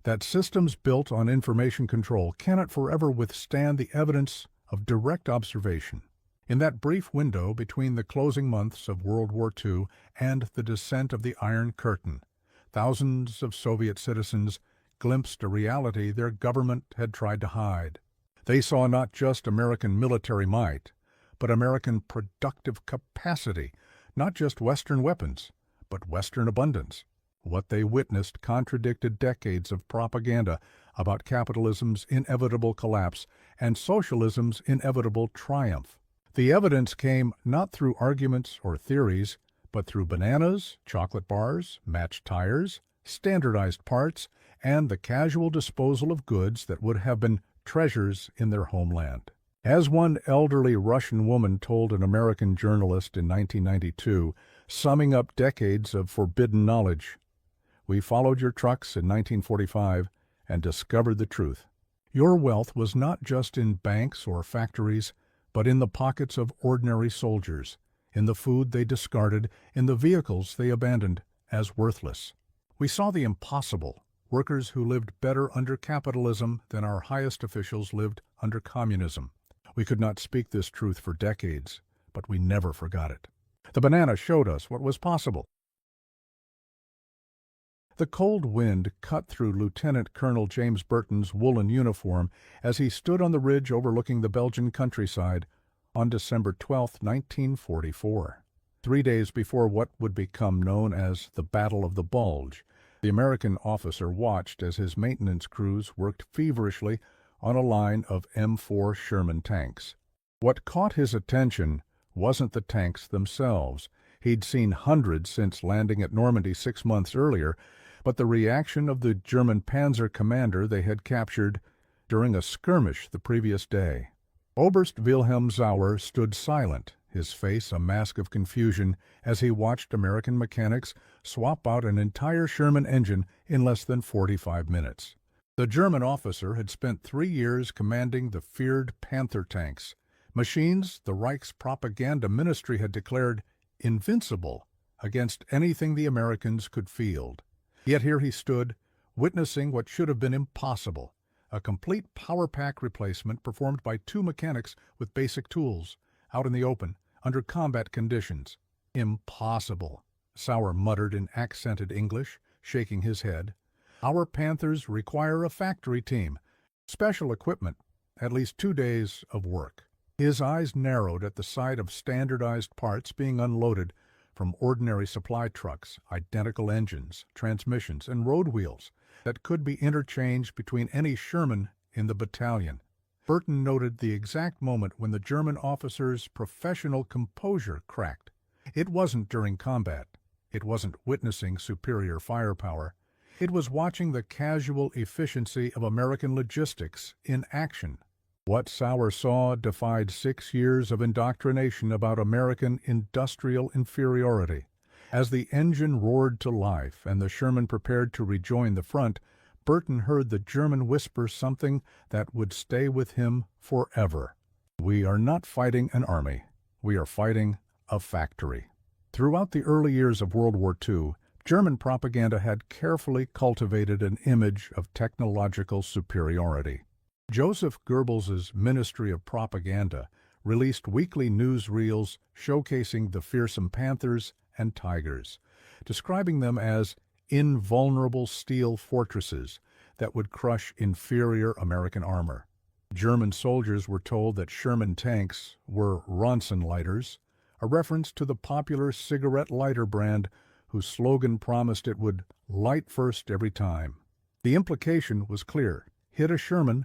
that systems built on information control cannot forever withstand the evidence of direct observation. In that brief window between the closing months of World War II and the descent of the Iron Curtain, thousands of Soviet citizens glimpsed a reality their government had tried to hide. They saw not just American military might, but American productive capacity, not just Western weapons, but Western abundance. What they witnessed contradicted decades of propaganda about capitalism's inevitable collapse and socialism's inevitable triumph. The evidence came not through arguments or theories, but through bananas, chocolate bars, matched tires, standardized parts, and the casual disposal of goods that would have been treasures in their homeland. As one elderly Russian woman told an American journalist in 1992, summing up decades of forbidden knowledge, "We followed your trucks in 1945 and discovered the truth. Your wealth was not just in banks or factories, but in the pockets of ordinary soldiers, in the food they discarded, in the vehicles they abandoned as worthless. We saw the impossible, workers who lived better under capitalism than our highest officials lived under communism. We could not speak this truth for decades, but we never forgot it. The banana showed us what was possible." The cold wind cut through Lieutenant Colonel James Burton's woolen uniform as he stood on the ridge overlooking the Belgian countryside on December 12, 1944. 3 days before what would become known as the Battle of the Bulge, the American officer watched as his maintenance crews worked feverishly on a line of M4 Sherman tanks. What caught his attention wasn't the tanks themselves. He'd seen hundreds since landing at Normandy 6 months earlier, but the reaction of the German panzer commander they had captured during a skirmish the previous day. Oberst Wilhelm Sauer stood silent, his face a mask of confusion, as he watched American mechanics swap out an entire Sherman engine in less than 45 minutes. The German officer had spent 3 years commanding the feared Panther tanks, machines the Reich's propaganda ministry had declared invincible against anything the Americans could field. Yet here he stood, witnessing what should have been impossible, a complete power pack replacement performed by 2 mechanics with basic tools, out in the open, under combat conditions. Impossible, Sauer muttered in accented English, shaking his head. Our Panthers require a factory team, special equipment, at least 2 days of work. His eyes narrowed at the sight of standardized parts being unloaded from ordinary supply trucks, identical engines, transmissions, and road wheels that could be interchanged between any Sherman in the battalion. Burton noted the exact moment when the German officer's professional composure cracked. It wasn't during combat. It wasn't witnessing superior firepower. It was watching the casual efficiency of American logistics in action. What Sauer saw defied 6 years of indoctrination about American industrial inferiority. As the engine roared to life and the Sherman prepared to rejoin the front, Burton heard the German whisper something that would stay with him forever. "We are not fighting an army. We are fighting a factory." Throughout the early years of World War II, German propaganda had carefully cultivated an image of technological superiority. Joseph Goebbels's Ministry of Propaganda released weekly newsreels showcasing the fearsome Panthers and Tigers, describing them as invulnerable steel fortresses that would crush inferior American armor. German soldiers were told that Sherman tanks were Ronson-lighters, a reference to the popular cigarette lighter brand whose slogan promised it would light first every time. The implication was clear: hit a Sherman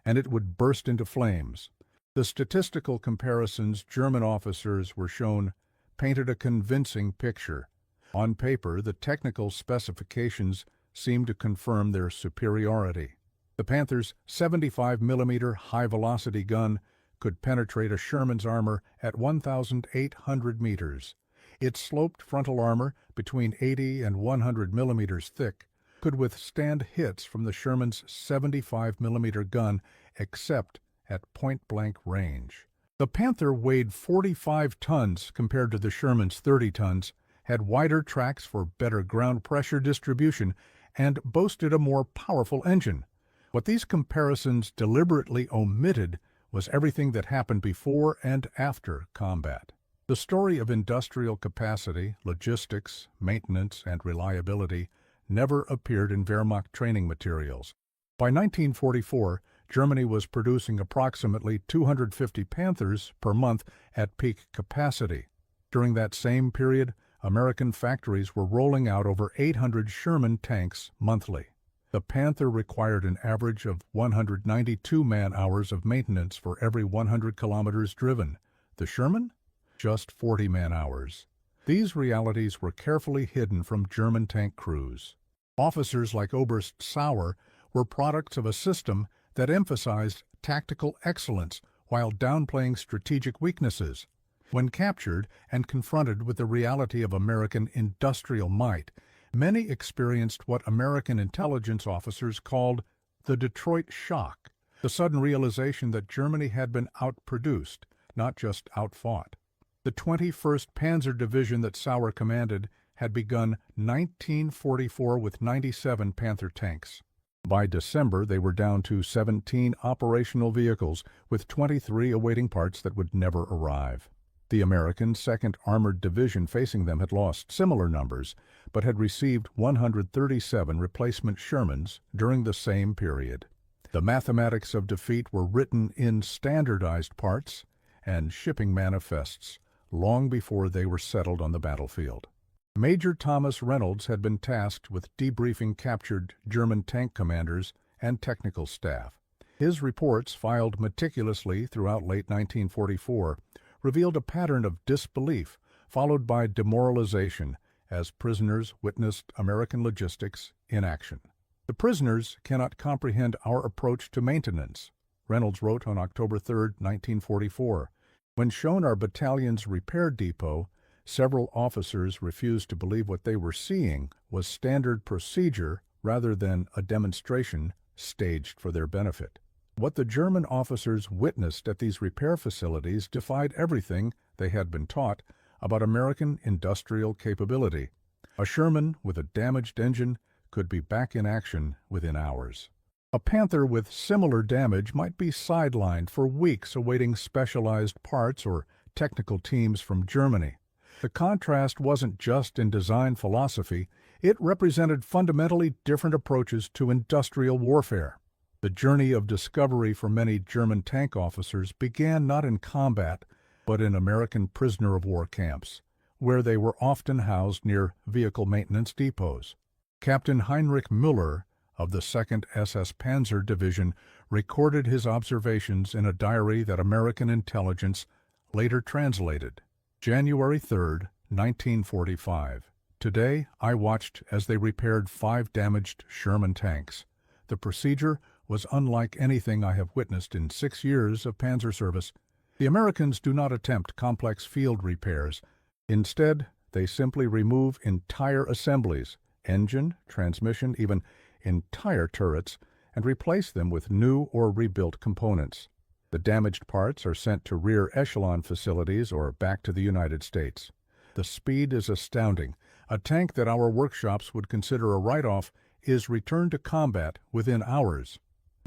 and it would burst into flames. The statistical comparisons German officers were shown painted a convincing picture. On paper, the technical specifications seemed to confirm their superiority. The Panther's 75mm high-velocity gun could penetrate a Sherman's armor at 1,800 meters. Its sloped frontal armor, between 80 and 100 millimeters thick, could withstand hits from the Sherman's 75mm gun except at point-blank range. The Panther weighed 45 tons compared to the Sherman's 30 tons, had wider tracks for better ground pressure distribution, and boasted a more powerful engine. What these comparisons deliberately omitted was everything that happened before and after combat. The story of industrial capacity, logistics, maintenance, and reliability never appeared in Wehrmacht training materials. By 1944, Germany was producing approximately 250 Panthers per month at peak capacity. During that same period, American factories were rolling out over 800 Sherman tanks monthly. The Panther required an average of 192 man-hours of maintenance for every 100 kilometers driven. The Sherman? Just 40 man-hours. These realities were carefully hidden from German tank crews. Officers like Oberst Sauer were products of a system that emphasized tactical excellence while downplaying strategic weaknesses. When captured and confronted with the reality of American industrial might, many experienced what American intelligence officers called the Detroit shock, the sudden realization that Germany had been outproduced, not just outfought. The 21st Panzer Division that Sauer commanded had begun 1944 with 97 Panther tanks. By December, they were down to 17 operational vehicles, with 23 awaiting parts that would never arrive. The American 2nd Armored Division facing them had lost similar numbers, but had received 137 replacement Shermans during the same period. The mathematics of defeat were written in standardized parts and shipping manifests long before they were settled on the battlefield. Major Thomas Reynolds had been tasked with debriefing captured German tank commanders and technical staff. His reports, filed meticulously throughout late 1944, revealed a pattern of disbelief followed by demoralization as prisoners witnessed American logistics in action. "The prisoners cannot comprehend our approach to maintenance," Reynolds wrote on October 3, 1944. When shown our battalion's repair depot, several officers refused to believe what they were seeing was standard procedure rather than a demonstration staged for their benefit. What the German officers witnessed at these repair facilities defied everything they had been taught about American industrial capability. A Sherman with a damaged engine could be back in action within hours. A Panther with similar damage might be sidelined for weeks awaiting specialized parts or technical teams from Germany. The contrast wasn't just in design philosophy, it represented fundamentally different approaches to industrial warfare. The journey of discovery for many German tank officers began not in combat, but in American prisoner of war camps, where they were often housed near vehicle maintenance depots. Captain Heinrich Müller of the 2nd SS Panzer Division recorded his observations in a diary that American intelligence later translated. January 3, 1945. Today, I watched as they repaired 5 damaged Sherman tanks. The procedure was unlike anything I have witnessed in 6 years of panzer service. The Americans do not attempt complex field repairs. Instead, they simply remove entire assemblies, engine, transmission, even entire turrets, and replace them with new or rebuilt components. The damaged parts are sent to rear echelon facilities or back to the United States. The speed is astounding. A tank that our workshops would consider a write-off is returned to combat within hours.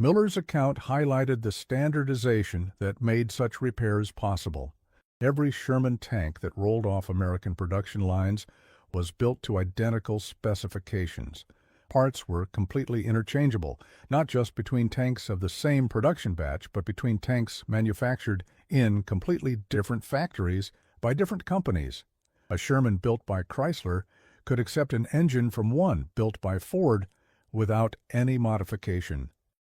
Miller's account highlighted the standardization that made such repairs possible. Every Sherman tank that rolled off American production lines was built to identical specifications. Parts were completely interchangeable, not just between tanks of the same production batch, but between tanks manufactured in completely different factories by different companies. A Sherman built by Chrysler could accept an engine from one built by Ford without any modification.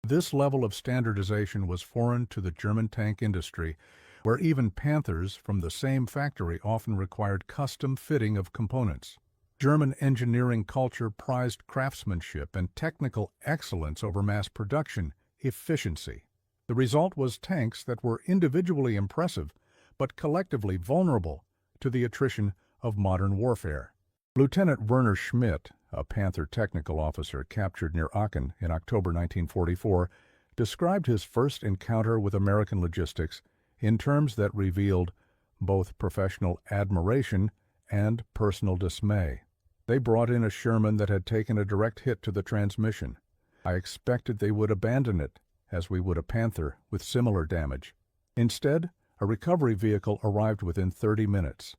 This level of standardization was foreign to the German tank industry, where even Panthers from the same factory often required custom fitting of components. German engineering culture prized craftsmanship and technical excellence over mass production efficiency. The result was tanks that were individually impressive, but collectively vulnerable to the attrition of modern warfare. Lieutenant Werner Schmidt, a Panther technical officer captured near Aachen in October 1944, described his first encounter with American logistics in terms that revealed both professional admiration and personal dismay. They brought in a Sherman that had taken a direct hit to the transmission. I expected they would abandon it, as we would a Panther with similar damage. Instead, a recovery vehicle arrived within 30 minutes.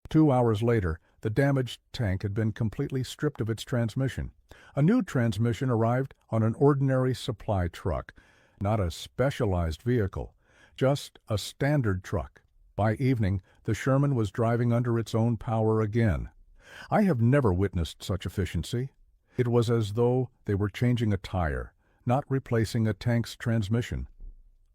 2 hours later, the damaged tank had been completely stripped of its transmission. A new transmission arrived on an ordinary supply truck, not a specialized vehicle, just a standard truck. By evening, the Sherman was driving under its own power again. I have never witnessed such efficiency. It was as though they were changing a tire, not replacing a tank's transmission.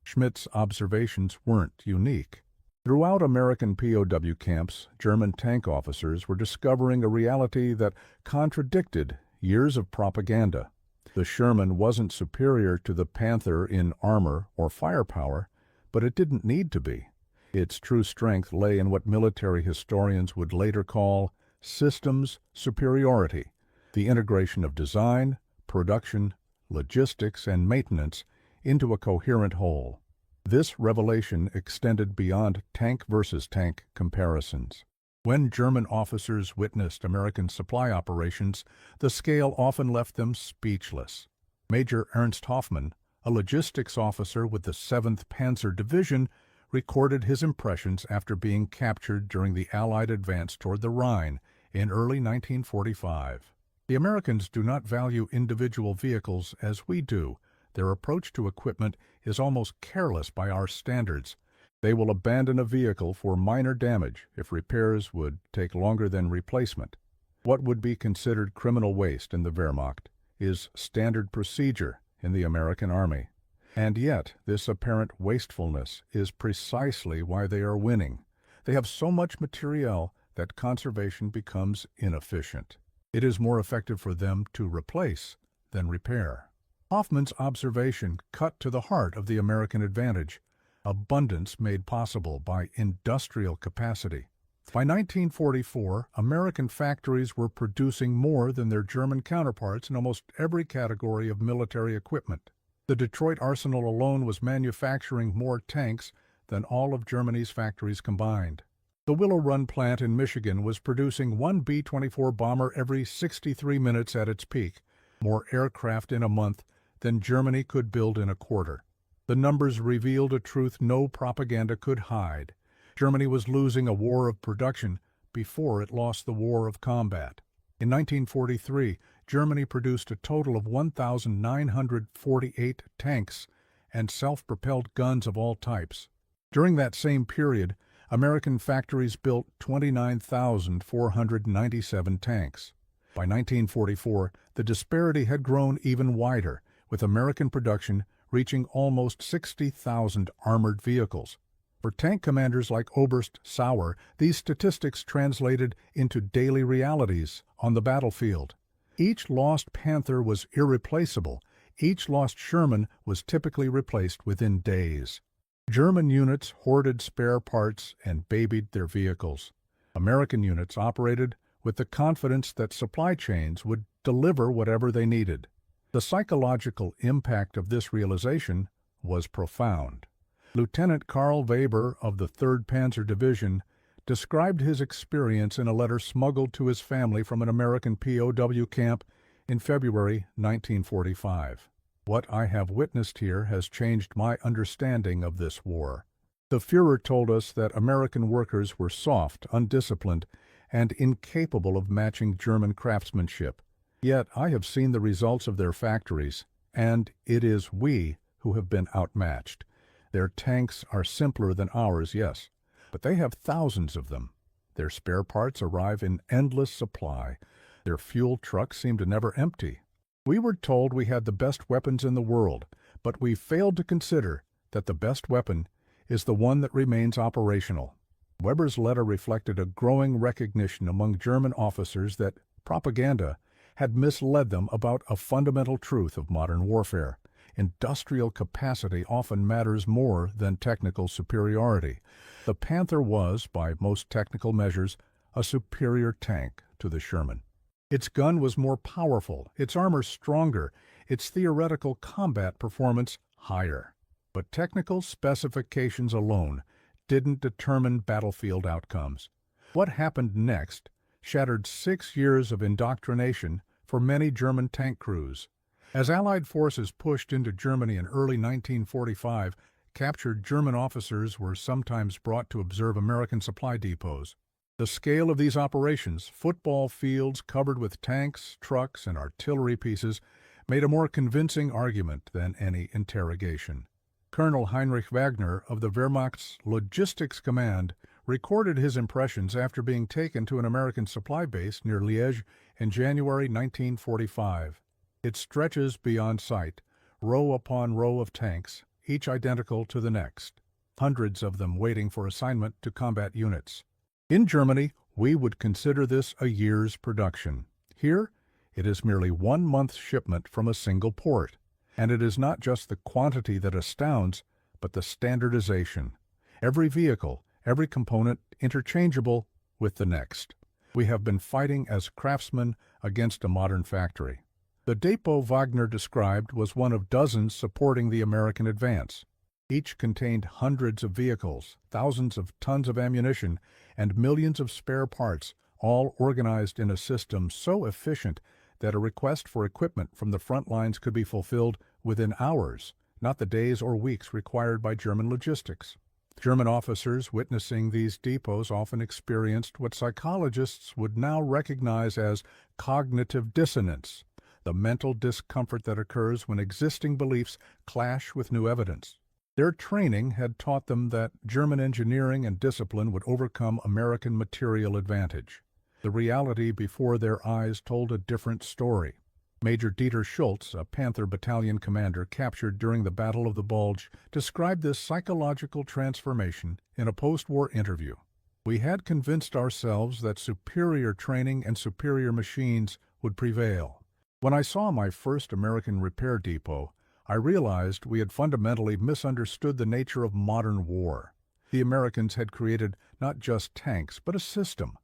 Schmidt's observations weren't unique. Throughout American POW camps, German tank officers were discovering a reality that contradicted years of propaganda. The Sherman wasn't superior to the Panther in armor or firepower, but it didn't need to be. Its true strength lay in what military historians would later call systems superiority, the integration of design, production, logistics, and maintenance into a coherent whole. This revelation extended beyond tank versus tank comparisons. When German officers witnessed American supply operations, the scale often left them speechless. Major Ernst Hoffmann, a logistics officer with the 7th Panzer Division, recorded his impressions after being captured during the Allied advance toward the Rhine in early 1945. The Americans do not value individual vehicles as we do. Their approach to equipment is almost careless by our standards. They will abandon a vehicle for minor damage if repairs would take longer than replacement. What would be considered criminal waste in the Wehrmacht is standard procedure in the American Army. And yet, this apparent wastefulness is precisely why they are winning. They have so much materiel that conservation becomes inefficient. It is more effective for them to replace than repair. Hoffman's observation cut to the heart of the American advantage, abundance made possible by industrial capacity. By 1944, American factories were producing more than their German counterparts in almost every category of military equipment. The Detroit arsenal alone was manufacturing more tanks than all of Germany's factories combined. The Willow Run plant in Michigan was producing one B-24 bomber every 63 minutes at its peak, more aircraft in a month than Germany could build in a quarter. The numbers revealed a truth no propaganda could hide. Germany was losing a war of production before it lost the war of combat. In 1943, Germany produced a total of 1,948 tanks and self-propelled guns of all types. During that same period, American factories built 29,497 tanks. By 1944, the disparity had grown even wider, with American production reaching almost 60,000 armored vehicles. For tank commanders like Oberst Sauer, these statistics translated into daily realities on the battlefield. Each lost Panther was irreplaceable. Each lost Sherman was typically replaced within days. German units hoarded spare parts and babied their vehicles. American units operated with the confidence that supply chains would deliver whatever they needed. The psychological impact of this realization was profound. Lieutenant Karl Weber of the 3rd Panzer Division described his experience in a letter smuggled to his family from an American POW camp in February 1945. What I have witnessed here has changed my understanding of this war. The Führer told us that American workers were soft, undisciplined, and incapable of matching German craftsmanship. Yet I have seen the results of their factories, and it is we who have been outmatched. Their tanks are simpler than ours, yes, but they have thousands of them. Their spare parts arrive in endless supply. Their fuel trucks seem to never empty. We were told we had the best weapons in the world, but we failed to consider that the best weapon is the one that remains operational. Weber's letter reflected a growing recognition among German officers that propaganda had misled them about a fundamental truth of modern warfare. Industrial capacity often matters more than technical superiority. The Panther was, by most technical measures, a superior tank to the Sherman. Its gun was more powerful, its armor stronger, its theoretical combat performance higher. But technical specifications alone didn't determine battlefield outcomes. What happened next shattered 6 years of indoctrination for many German tank crews. As Allied forces pushed into Germany in early 1945, captured German officers were sometimes brought to observe American supply depots. The scale of these operations, football fields covered with tanks, trucks, and artillery pieces, made a more convincing argument than any interrogation. Colonel Heinrich Wagner of the Wehrmacht's Logistics Command recorded his impressions after being taken to an American supply base near Liège in January 1945. It stretches beyond sight, row upon row of tanks, each identical to the next, hundreds of them waiting for assignment to combat units. In Germany, we would consider this a year's production. Here, it is merely 1 month's shipment from a single port. And it is not just the quantity that astounds, but the standardization. Every vehicle, every component interchangeable with the next. We have been fighting as craftsmen against a modern factory. The depot Wagner described was one of dozens supporting the American advance. Each contained hundreds of vehicles, thousands of tons of ammunition, and millions of spare parts, all organized in a system so efficient that a request for equipment from the front lines could be fulfilled within hours, not the days or weeks required by German logistics. German officers witnessing these depots often experienced what psychologists would now recognize as cognitive dissonance, the mental discomfort that occurs when existing beliefs clash with new evidence. Their training had taught them that German engineering and discipline would overcome American material advantage. The reality before their eyes told a different story. Major Dieter Schultz, a Panther Battalion commander captured during the Battle of the Bulge, described this psychological transformation in a post-war interview. "We had convinced ourselves that superior training and superior machines would prevail. When I saw my first American repair depot, I realized we had fundamentally misunderstood the nature of modern war. The Americans had created not just tanks, but a system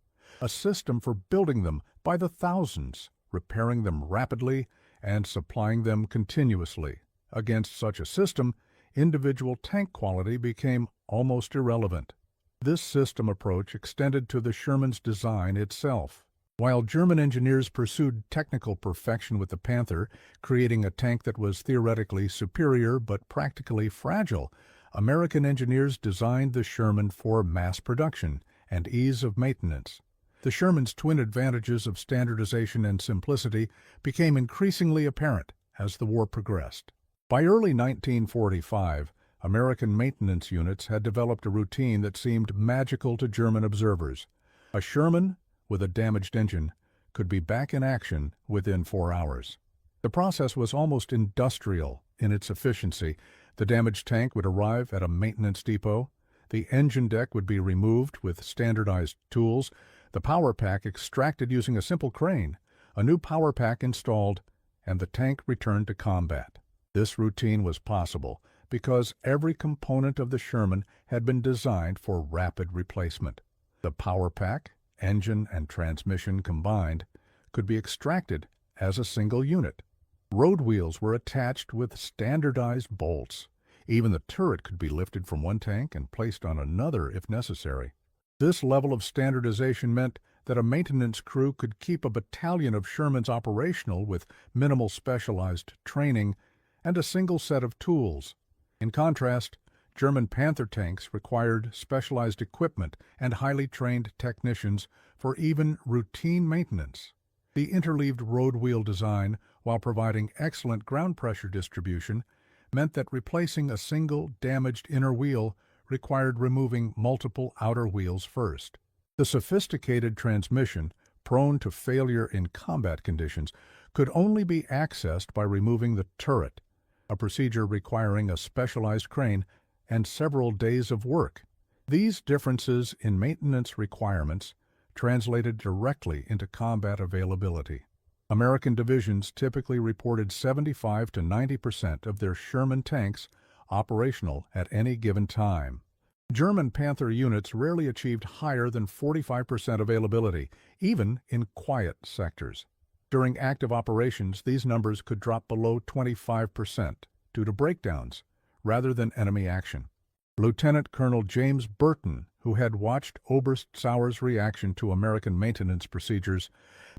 for building them by the thousands, repairing them rapidly, and supplying them continuously. Against such a system, individual tank quality became almost irrelevant." This system approach extended to the Sherman's design itself. While German engineers pursued technical perfection with the Panther, creating a tank that was theoretically superior but practically fragile, American engineers designed the Sherman for mass production and ease of maintenance. The Sherman's twin advantages of standardization and simplicity became increasingly apparent as the war progressed. By early 1945, American maintenance units had developed a routine that seemed magical to German observers. A Sherman with a damaged engine could be back in action within 4 hours. The process was almost industrial in its efficiency. The damaged tank would arrive at a maintenance depot, the engine deck would be removed with standardized tools, the power pack extracted using a simple crane, a new power pack installed, and the tank returned to combat. This routine was possible because every component of the Sherman had been designed for rapid replacement. The power pack, engine, and transmission combined could be extracted as a single unit. Road wheels were attached with standardized bolts. Even the turret could be lifted from one tank and placed on another if necessary. This level of standardization meant that a maintenance crew could keep a battalion of Shermans operational with minimal specialized training and a single set of tools. In contrast, German Panther tanks required specialized equipment and highly trained technicians for even routine maintenance. The interleaved road wheel design, while providing excellent ground pressure distribution, meant that replacing a single damaged inner wheel required removing multiple outer wheels first. The sophisticated transmission, prone to failure in combat conditions, could only be accessed by removing the turret, a procedure requiring a specialized crane and several days of work. These differences in maintenance requirements translated directly into combat availability. American divisions typically reported 75 to 90% of their Sherman tanks operational at any given time. German Panther units rarely achieved higher than 45% availability, even in quiet sectors. During active operations, these numbers could drop below 25% due to breakdowns rather than enemy action. Lieutenant Colonel James Burton, who had watched Oberst Sauer's reaction to American maintenance procedures,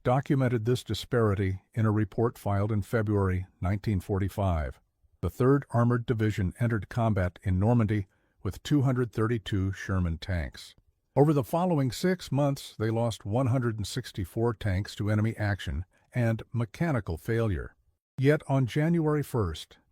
documented this disparity in a report filed in February 1945. The 3rd Armored Division entered combat in Normandy with 232 Sherman tanks. Over the following 6 months, they lost 164 tanks to enemy action and mechanical failure. Yet on January 1,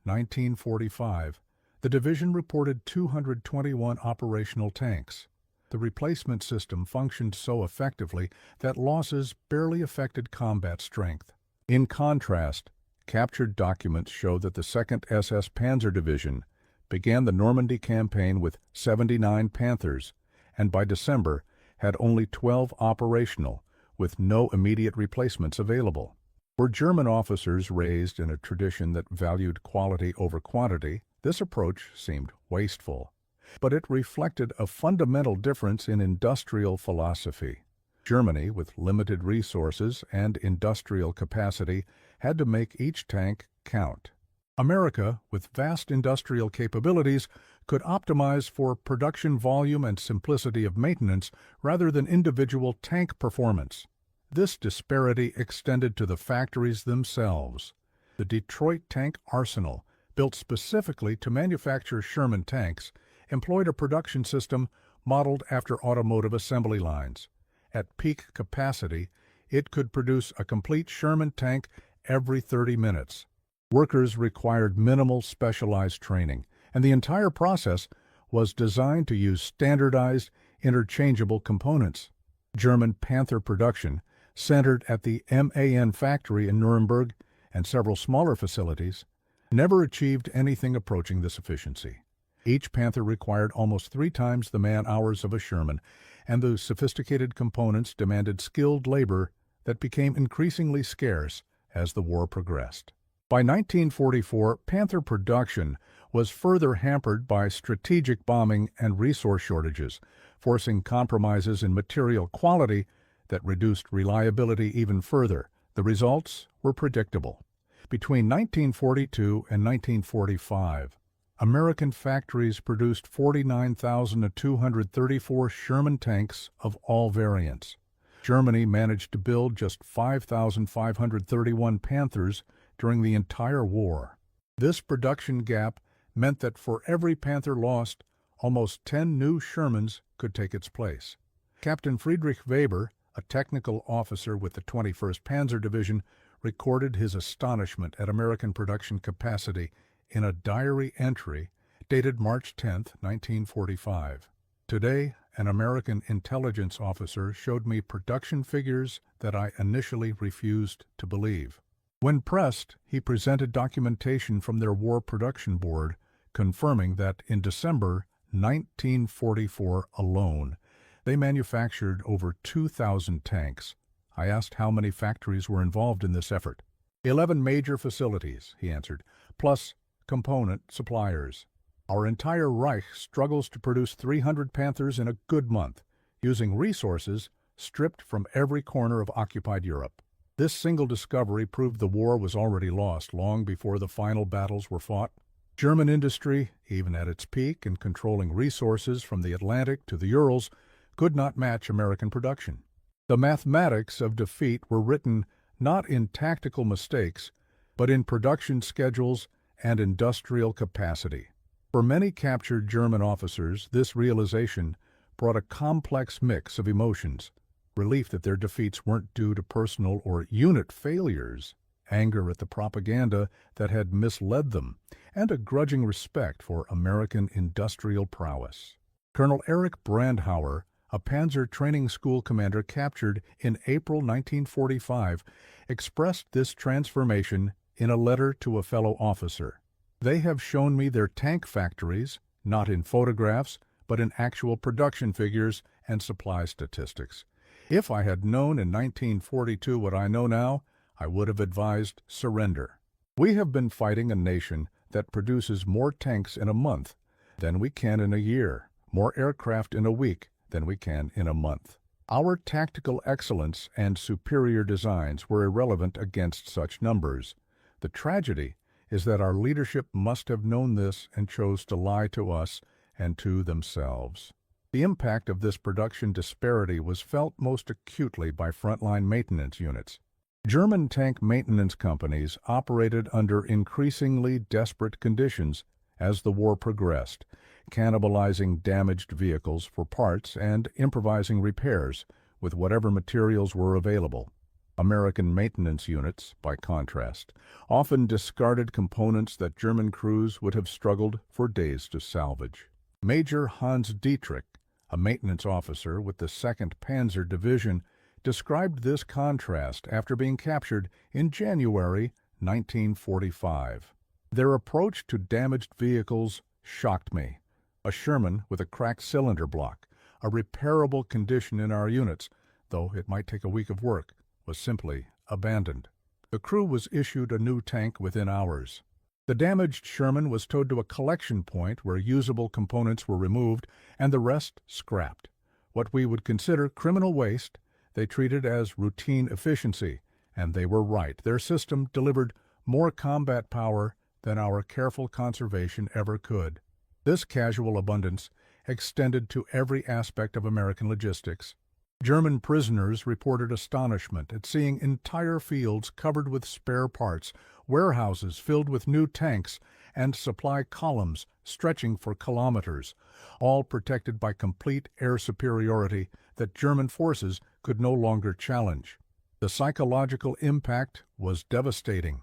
1945, the division reported 221 operational tanks. The replacement system functioned so effectively that losses barely affected combat strength. In contrast, captured documents show that the 2nd SS Panzer Division began the Normandy campaign with 79 Panthers, and by December had only 12 operational, with no immediate replacements available. For German officers raised in a tradition that valued quality over quantity, this approach seemed wasteful. But it reflected a fundamental difference in industrial philosophy. Germany, with limited resources and industrial capacity, had to make each tank count. America, with vast industrial capabilities, could optimize for production volume and simplicity of maintenance rather than individual tank performance. This disparity extended to the factories themselves. The Detroit Tank Arsenal, built specifically to manufacture Sherman tanks, employed a production system modeled after automotive assembly lines. At peak capacity, it could produce a complete Sherman tank every 30 minutes. Workers required minimal specialized training, and the entire process was designed to use standardized, interchangeable components. German Panther production centered at the MAN factory in Nuremberg and several smaller facilities, never achieved anything approaching this efficiency. Each Panther required almost 3 times the man-hours of a Sherman, and the sophisticated components demanded skilled labor that became increasingly scarce as the war progressed. By 1944, Panther production was further hampered by strategic bombing and resource shortages, forcing compromises in material quality that reduced reliability even further. The results were predictable. Between 1942 and 1945, American factories produced 49,234 Sherman tanks of all variants. Germany managed to build just 5,531 Panthers during the entire war. This production gap meant that for every Panther lost, almost 10 new Shermans could take its place. Captain Friedrich Weber, a technical officer with the 21st Panzer Division, recorded his astonishment at American production capacity in a diary entry dated March 10, 1945. Today, an American intelligence officer showed me production figures that I initially refused to believe. When pressed, he presented documentation from their War Production Board confirming that in December 1944 alone, they manufactured over 2,000 tanks. I asked how many factories were involved in this effort. 11 major facilities, he answered, plus component suppliers. Our entire Reich struggles to produce 300 Panthers in a good month, using resources stripped from every corner of occupied Europe. This single discovery proved the war was already lost long before the final battles were fought. German industry, even at its peak in controlling resources from the Atlantic to the Urals, could not match American production. The mathematics of defeat were written not in tactical mistakes, but in production schedules and industrial capacity. For many captured German officers, this realization brought a complex mix of emotions: relief that their defeats weren't due to personal or unit failures, anger at the propaganda that had misled them, and a grudging respect for American industrial prowess. Colonel Erich Brandhauer, a Panzer Training School commander captured in April 1945, expressed this transformation in a letter to a fellow officer. They have shown me their tank factories, not in photographs, but in actual production figures and supply statistics. If I had known in 1942 what I know now, I would have advised surrender. We have been fighting a nation that produces more tanks in a month than we can in a year, more aircraft in a week than we can in a month. Our tactical excellence and superior designs were irrelevant against such numbers. The tragedy is that our leadership must have known this and chose to lie to us and to themselves. The impact of this production disparity was felt most acutely by frontline maintenance units. German tank maintenance companies operated under increasingly desperate conditions as the war progressed, cannibalizing damaged vehicles for parts and improvising repairs with whatever materials were available. American maintenance units, by contrast, often discarded components that German crews would have struggled for days to salvage. Major Hans Dietrich, a maintenance officer with the 2nd Panzer Division, described this contrast after being captured in January 1945. Their approach to damaged vehicles shocked me. A Sherman with a cracked cylinder block, a repairable condition in our units, though it might take a week of work, was simply abandoned. The crew was issued a new tank within hours. The damaged Sherman was towed to a collection point where usable components were removed and the rest scrapped. What we would consider criminal waste, they treated as routine efficiency, and they were right. Their system delivered more combat power than our careful conservation ever could. This casual abundance extended to every aspect of American logistics. German prisoners reported astonishment at seeing entire fields covered with spare parts, warehouses filled with new tanks, and supply columns stretching for kilometers, all protected by complete air superiority that German forces could no longer challenge. The psychological impact was devastating.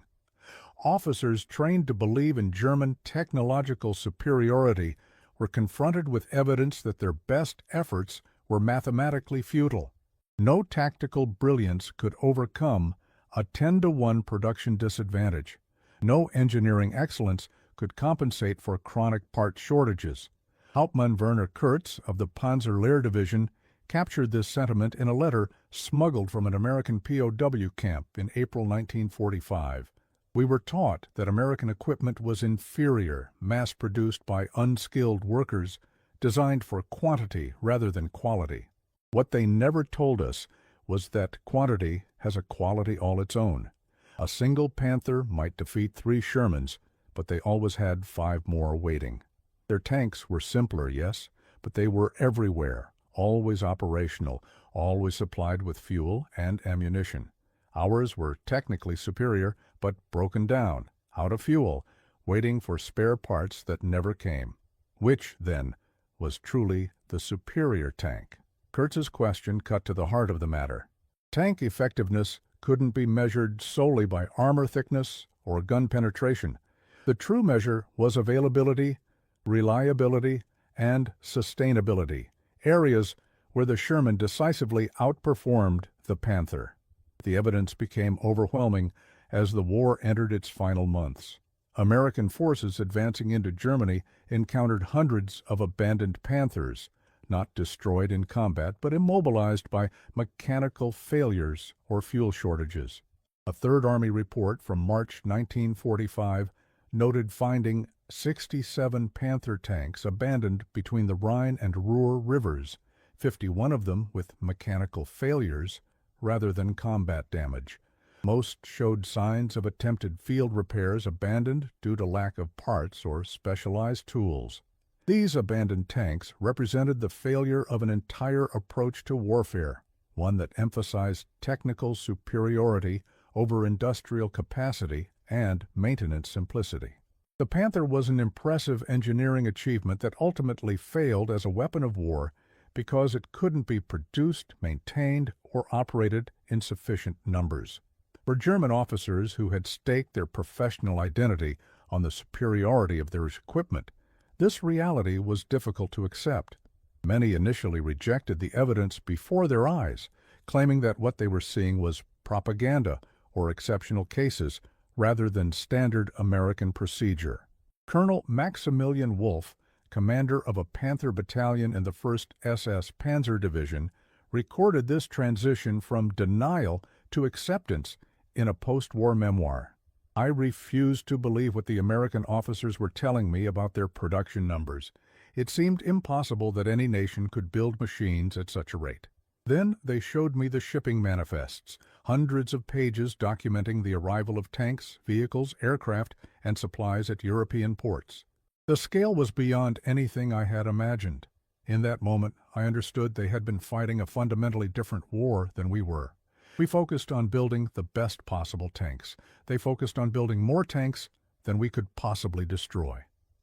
Officers trained to believe in German technological superiority were confronted with evidence that their best efforts were mathematically futile. No tactical brilliance could overcome a 10-to-1 production disadvantage. No engineering excellence could compensate for chronic part shortages. Hauptmann Werner Kurtz of the Panzer-Lehr Division captured this sentiment in a letter smuggled from an American POW camp in April 1945. We were taught that American equipment was inferior, mass-produced by unskilled workers, designed for quantity rather than quality. What they never told us was that quantity has a quality all its own. A single Panther might defeat 3 Shermans, but they always had 5 more waiting. Their tanks were simpler, yes, but they were everywhere, always operational, always supplied with fuel and ammunition. Ours were technically superior, but broken down, out of fuel, waiting for spare parts that never came. Which, then, was truly the superior tank? Kurtz's question cut to the heart of the matter. Tank effectiveness couldn't be measured solely by armor thickness or gun penetration. The true measure was availability, reliability, and sustainability, areas where the Sherman decisively outperformed the Panther. The evidence became overwhelming as the war entered its final months. American forces advancing into Germany encountered hundreds of abandoned Panthers, not destroyed in combat but immobilized by mechanical failures or fuel shortages. A Third Army report from March 1945 noted finding 67 Panther tanks abandoned between the Rhine and Ruhr rivers, 51 of them with mechanical failures rather than combat damage. Most showed signs of attempted field repairs abandoned due to lack of parts or specialized tools. These abandoned tanks represented the failure of an entire approach to warfare, one that emphasized technical superiority over industrial capacity and maintenance simplicity. The Panther was an impressive engineering achievement that ultimately failed as a weapon of war because it couldn't be produced, maintained, or operated in sufficient numbers. For German officers who had staked their professional identity on the superiority of their equipment, this reality was difficult to accept. Many initially rejected the evidence before their eyes, claiming that what they were seeing was propaganda or exceptional cases rather than standard American procedure. Colonel Maximilian Wolf, commander of a Panther battalion in the 1st SS Panzer Division, recorded this transition from denial to acceptance in a post-war memoir. I refused to believe what the American officers were telling me about their production numbers. It seemed impossible that any nation could build machines at such a rate. Then they showed me the shipping manifests, hundreds of pages documenting the arrival of tanks, vehicles, aircraft, and supplies at European ports. The scale was beyond anything I had imagined. In that moment, I understood they had been fighting a fundamentally different war than we were. We focused on building the best possible tanks. They focused on building more tanks than we could possibly destroy.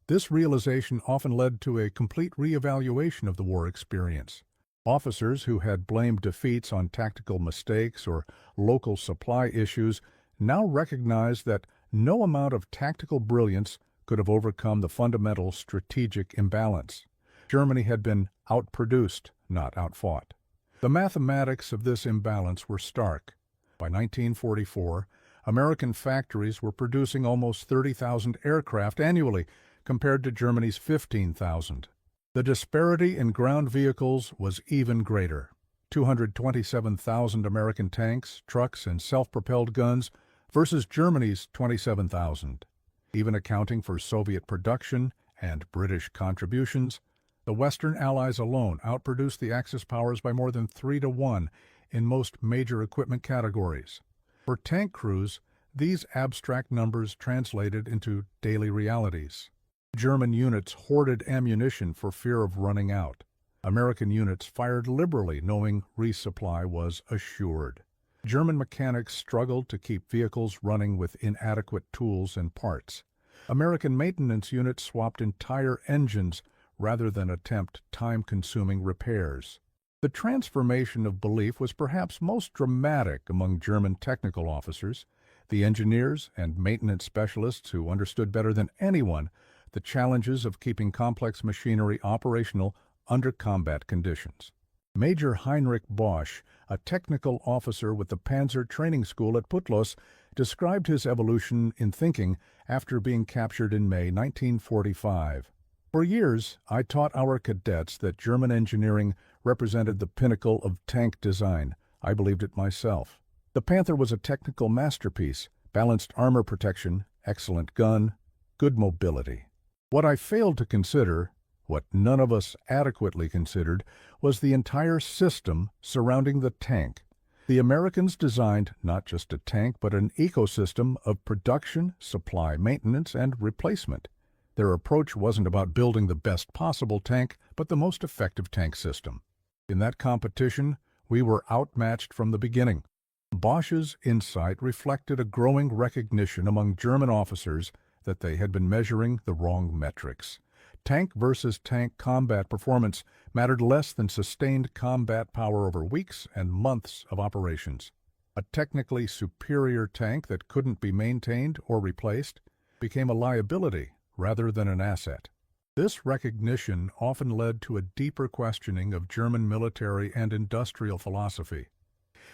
This realization often led to a complete reevaluation of the war experience. Officers who had blamed defeats on tactical mistakes or local supply issues now recognized that no amount of tactical brilliance could have overcome the fundamental strategic imbalance. Germany had been outproduced, not outfought. The mathematics of this imbalance were stark. By 1944, American factories were producing almost 30,000 aircraft annually compared to Germany's 15,000. The disparity in ground vehicles was even greater. 227,000 American tanks, trucks, and self-propelled guns versus Germany's 27,000. Even accounting for Soviet production and British contributions, the Western Allies alone outproduced the Axis powers by more than 3-to-1 in most major equipment categories. For tank crews, these abstract numbers translated into daily realities. German units hoarded ammunition for fear of running out. American units fired liberally, knowing resupply was assured. German mechanics struggled to keep vehicles running with inadequate tools and parts. American maintenance units swapped entire engines rather than attempt time-consuming repairs. The transformation of belief was perhaps most dramatic among German technical officers, the engineers and maintenance specialists who understood better than anyone the challenges of keeping complex machinery operational under combat conditions. Major Heinrich Bosch, a technical officer with the Panzer Training School at Putlos, described his evolution in thinking after being captured in May 1945. For years, I taught our cadets that German engineering represented the pinnacle of tank design. I believed it myself. The Panther was a technical masterpiece, balanced armor protection, excellent gun, good mobility. What I failed to consider, what none of us adequately considered, was the entire system surrounding the tank. The Americans designed not just a tank, but an ecosystem of production, supply, maintenance, and replacement. Their approach wasn't about building the best possible tank, but the most effective tank system. In that competition, we were outmatched from the beginning. Bosch's insight reflected a growing recognition among German officers that they had been measuring the wrong metrics. Tank versus tank combat performance mattered less than sustained combat power over weeks and months of operations. A technically superior tank that couldn't be maintained or replaced became a liability rather than an asset. This recognition often led to a deeper questioning of German military and industrial philosophy.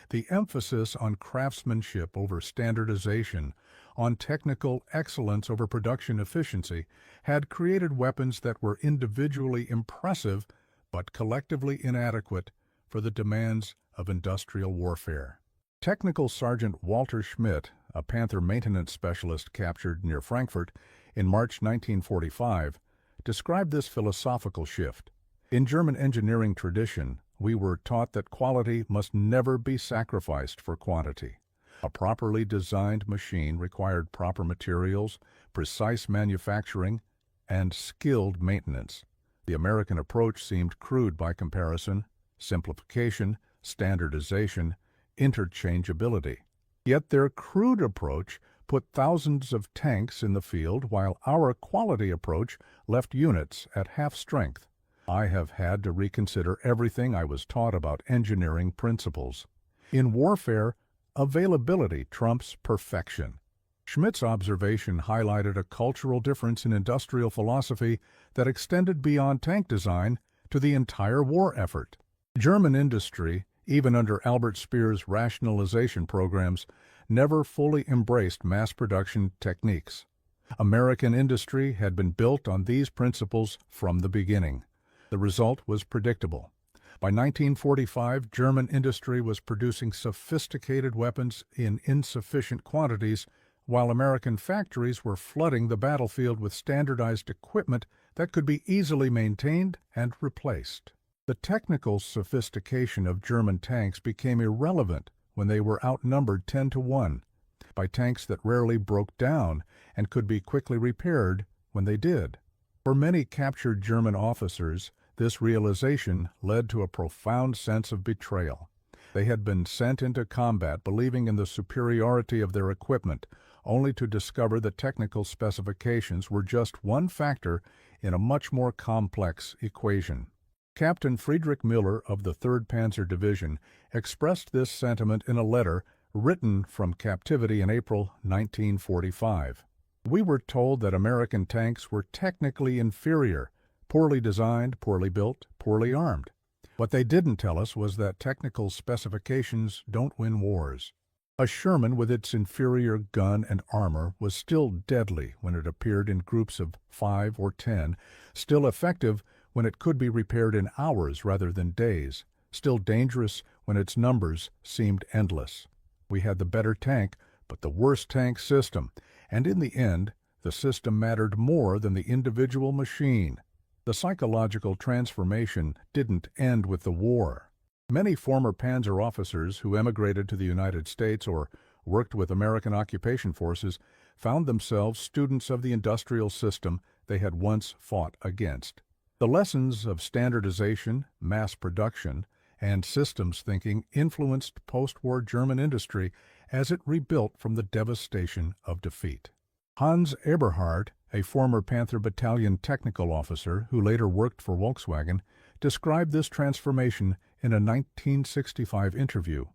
The emphasis on craftsmanship over standardization, on technical excellence over production efficiency, had created weapons that were individually impressive but collectively inadequate for the demands of industrial warfare. Technical Sergeant Walter Schmidt, a Panther maintenance specialist captured near Frankfurt in March 1945, described this philosophical shift. In German engineering tradition, we were taught that quality must never be sacrificed for quantity. A properly designed machine required proper materials, precise manufacturing, and skilled maintenance. The American approach seemed crude by comparison: simplification, standardization, interchangeability. Yet their crude approach put thousands of tanks in the field, while our quality approach left units at half strength. I have had to reconsider everything I was taught about engineering principles. In warfare, availability trumps perfection. Schmidt's observation highlighted a cultural difference in industrial philosophy that extended beyond tank design to the entire war effort. German industry, even under Albert Speer's rationalization programs, never fully embraced mass production techniques. American industry had been built on these principles from the beginning. The result was predictable. By 1945, German industry was producing sophisticated weapons in insufficient quantities, while American factories were flooding the battlefield with standardized equipment that could be easily maintained and replaced. The technical sophistication of German tanks became irrelevant when they were outnumbered 10-1 by tanks that rarely broke down and could be quickly repaired when they did. For many captured German officers, this realization led to a profound sense of betrayal. They had been sent into combat believing in the superiority of their equipment, only to discover that technical specifications were just one factor in a much more complex equation. Captain Friedrich Müller of the 3rd Panzer Division expressed this sentiment in a letter written from captivity in April 1945. We were told that American tanks were technically inferior, poorly designed, poorly built, poorly armed. What they didn't tell us was that technical specifications don't win wars. A Sherman with its inferior gun and armor was still deadly when it appeared in groups of 5 or 10, still effective when it could be repaired in hours rather than days, still dangerous when its numbers seemed endless. We had the better tank, but the worse tank system, and in the end, the system mattered more than the individual machine. The psychological transformation didn't end with the war. Many former Panzer officers who emigrated to the United States or worked with American occupation forces found themselves students of the industrial system they had once fought against. The lessons of standardization, mass production, and systems thinking influenced post-war German industry as it rebuilt from the devastation of defeat. Hans Eberhard, a former Panther Battalion technical officer who later worked for Volkswagen, described this transformation in a 1965 interview.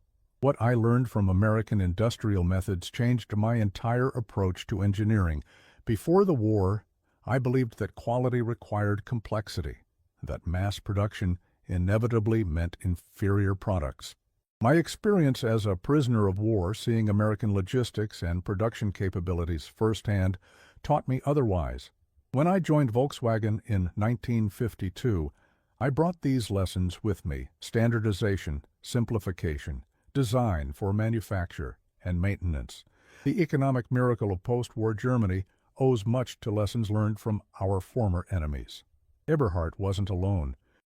What I learned from American industrial methods changed my entire approach to engineering. Before the war, I believed that quality required complexity, that mass production inevitably meant inferior products. My experience as a prisoner of war, seeing American logistics and production capabilities firsthand, taught me otherwise. When I joined Volkswagen in 1952, I brought these lessons with me: standardization, simplification, design for manufacture, and maintenance. The economic miracle of post-war Germany owes much to lessons learned from our former enemies. Eberhard wasn't alone.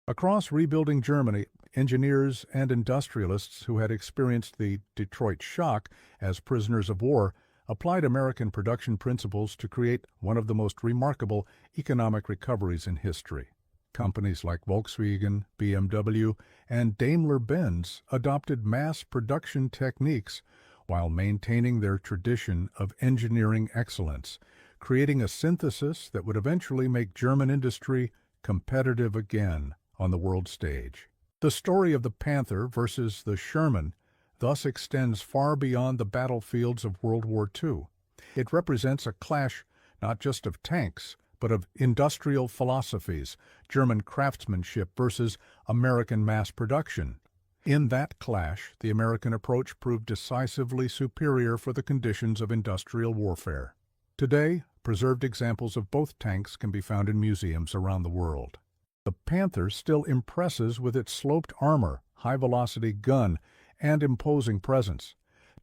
Across rebuilding Germany, engineers and industrialists who had experienced the Detroit shock as prisoners of war applied American production principles to create one of the most remarkable economic recoveries in history. Companies like Volkswagen, BMW, and Daimler-Benz adopted mass production techniques while maintaining their tradition of engineering excellence, creating a synthesis that would eventually make German industry competitive again on the world stage. The story of the Panther versus the Sherman thus extends far beyond the battlefields of World War II. It represents a clash not just of tanks, but of industrial philosophies, German craftsmanship versus American mass production. In that clash, the American approach proved decisively superior for the conditions of industrial warfare. Today, preserved examples of both tanks can be found in museums around the world. The Panther still impresses with its sloped armor, high-velocity gun, and imposing presence.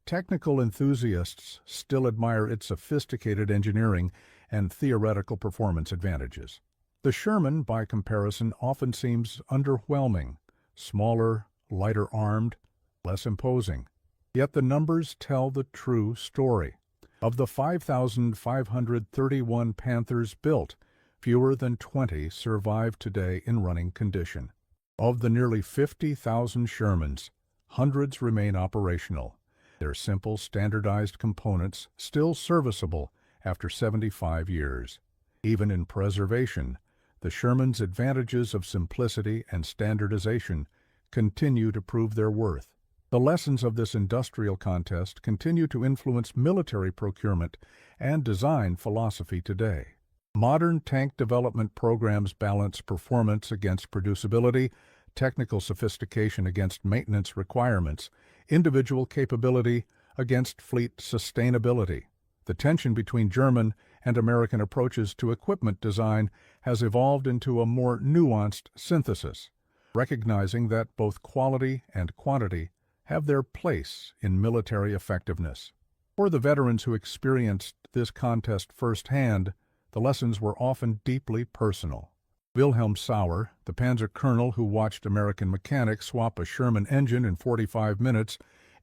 Technical enthusiasts still admire its sophisticated engineering and theoretical performance advantages. The Sherman, by comparison, often seems underwhelming, smaller, lighter-armed, less imposing. Yet the numbers tell the true story. Of the 5,531 Panthers built, fewer than 20 survive today in running condition. Of the nearly 50,000 Shermans, hundreds remain operational, their simple, standardized components still serviceable after 75 years. Even in preservation, the Sherman's advantages of simplicity and standardization continue to prove their worth. The lessons of this industrial contest continue to influence military procurement and design philosophy today. Modern tank development programs balance performance against producibility, technical sophistication against maintenance requirements, individual capability against fleet sustainability. The tension between German and American approaches to equipment design has evolved into a more nuanced synthesis, recognizing that both quality and quantity have their place in military effectiveness. For the veterans who experienced this contest firsthand, the lessons were often deeply personal. Wilhelm Sauer, the Panzer colonel who watched American mechanics swap a Sherman engine in 45 minutes,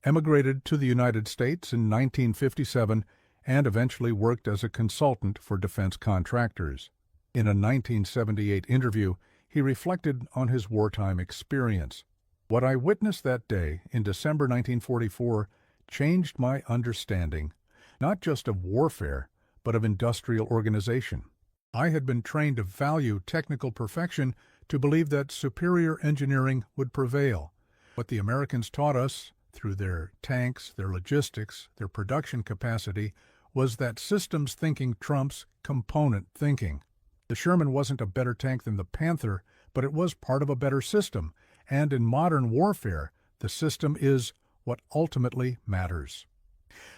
emigrated to the United States in 1957 and eventually worked as a consultant for defense contractors. In a 1978 interview, he reflected on his wartime experience. What I witnessed that day in December 1944 changed my understanding, not just of warfare, but of industrial organization. I had been trained to value technical perfection, to believe that superior engineering would prevail. What the Americans taught us, through their tanks, their logistics, their production capacity, was that systems thinking trumps component thinking. The Sherman wasn't a better tank than the Panther, but it was part of a better system, and in modern warfare, the system is what ultimately matters.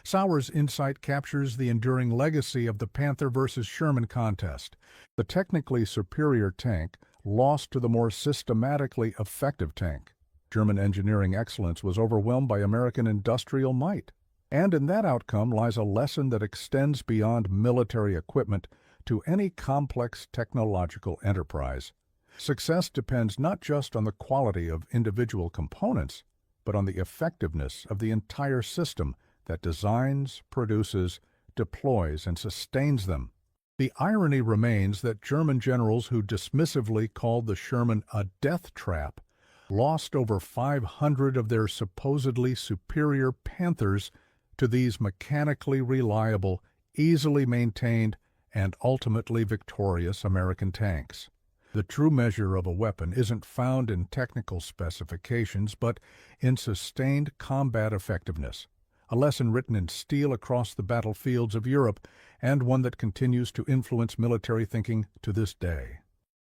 Sauer's insight captures the enduring legacy of the Panther versus Sherman contest. The technically superior tank lost to the more systematically effective tank. German engineering excellence was overwhelmed by American industrial might. And in that outcome lies a lesson that extends beyond military equipment to any complex technological enterprise. Success depends not just on the quality of individual components, but on the effectiveness of the entire system that designs, produces, deploys, and sustains them. The irony remains that German generals who dismissively called the Sherman a death trap lost over 500 of their supposedly superior Panthers to these mechanically reliable, easily maintained, and ultimately victorious American tanks. The true measure of a weapon isn't found in technical specifications, but in sustained combat effectiveness, a lesson written in steel across the battlefields of Europe, and one that continues to influence military thinking to this day.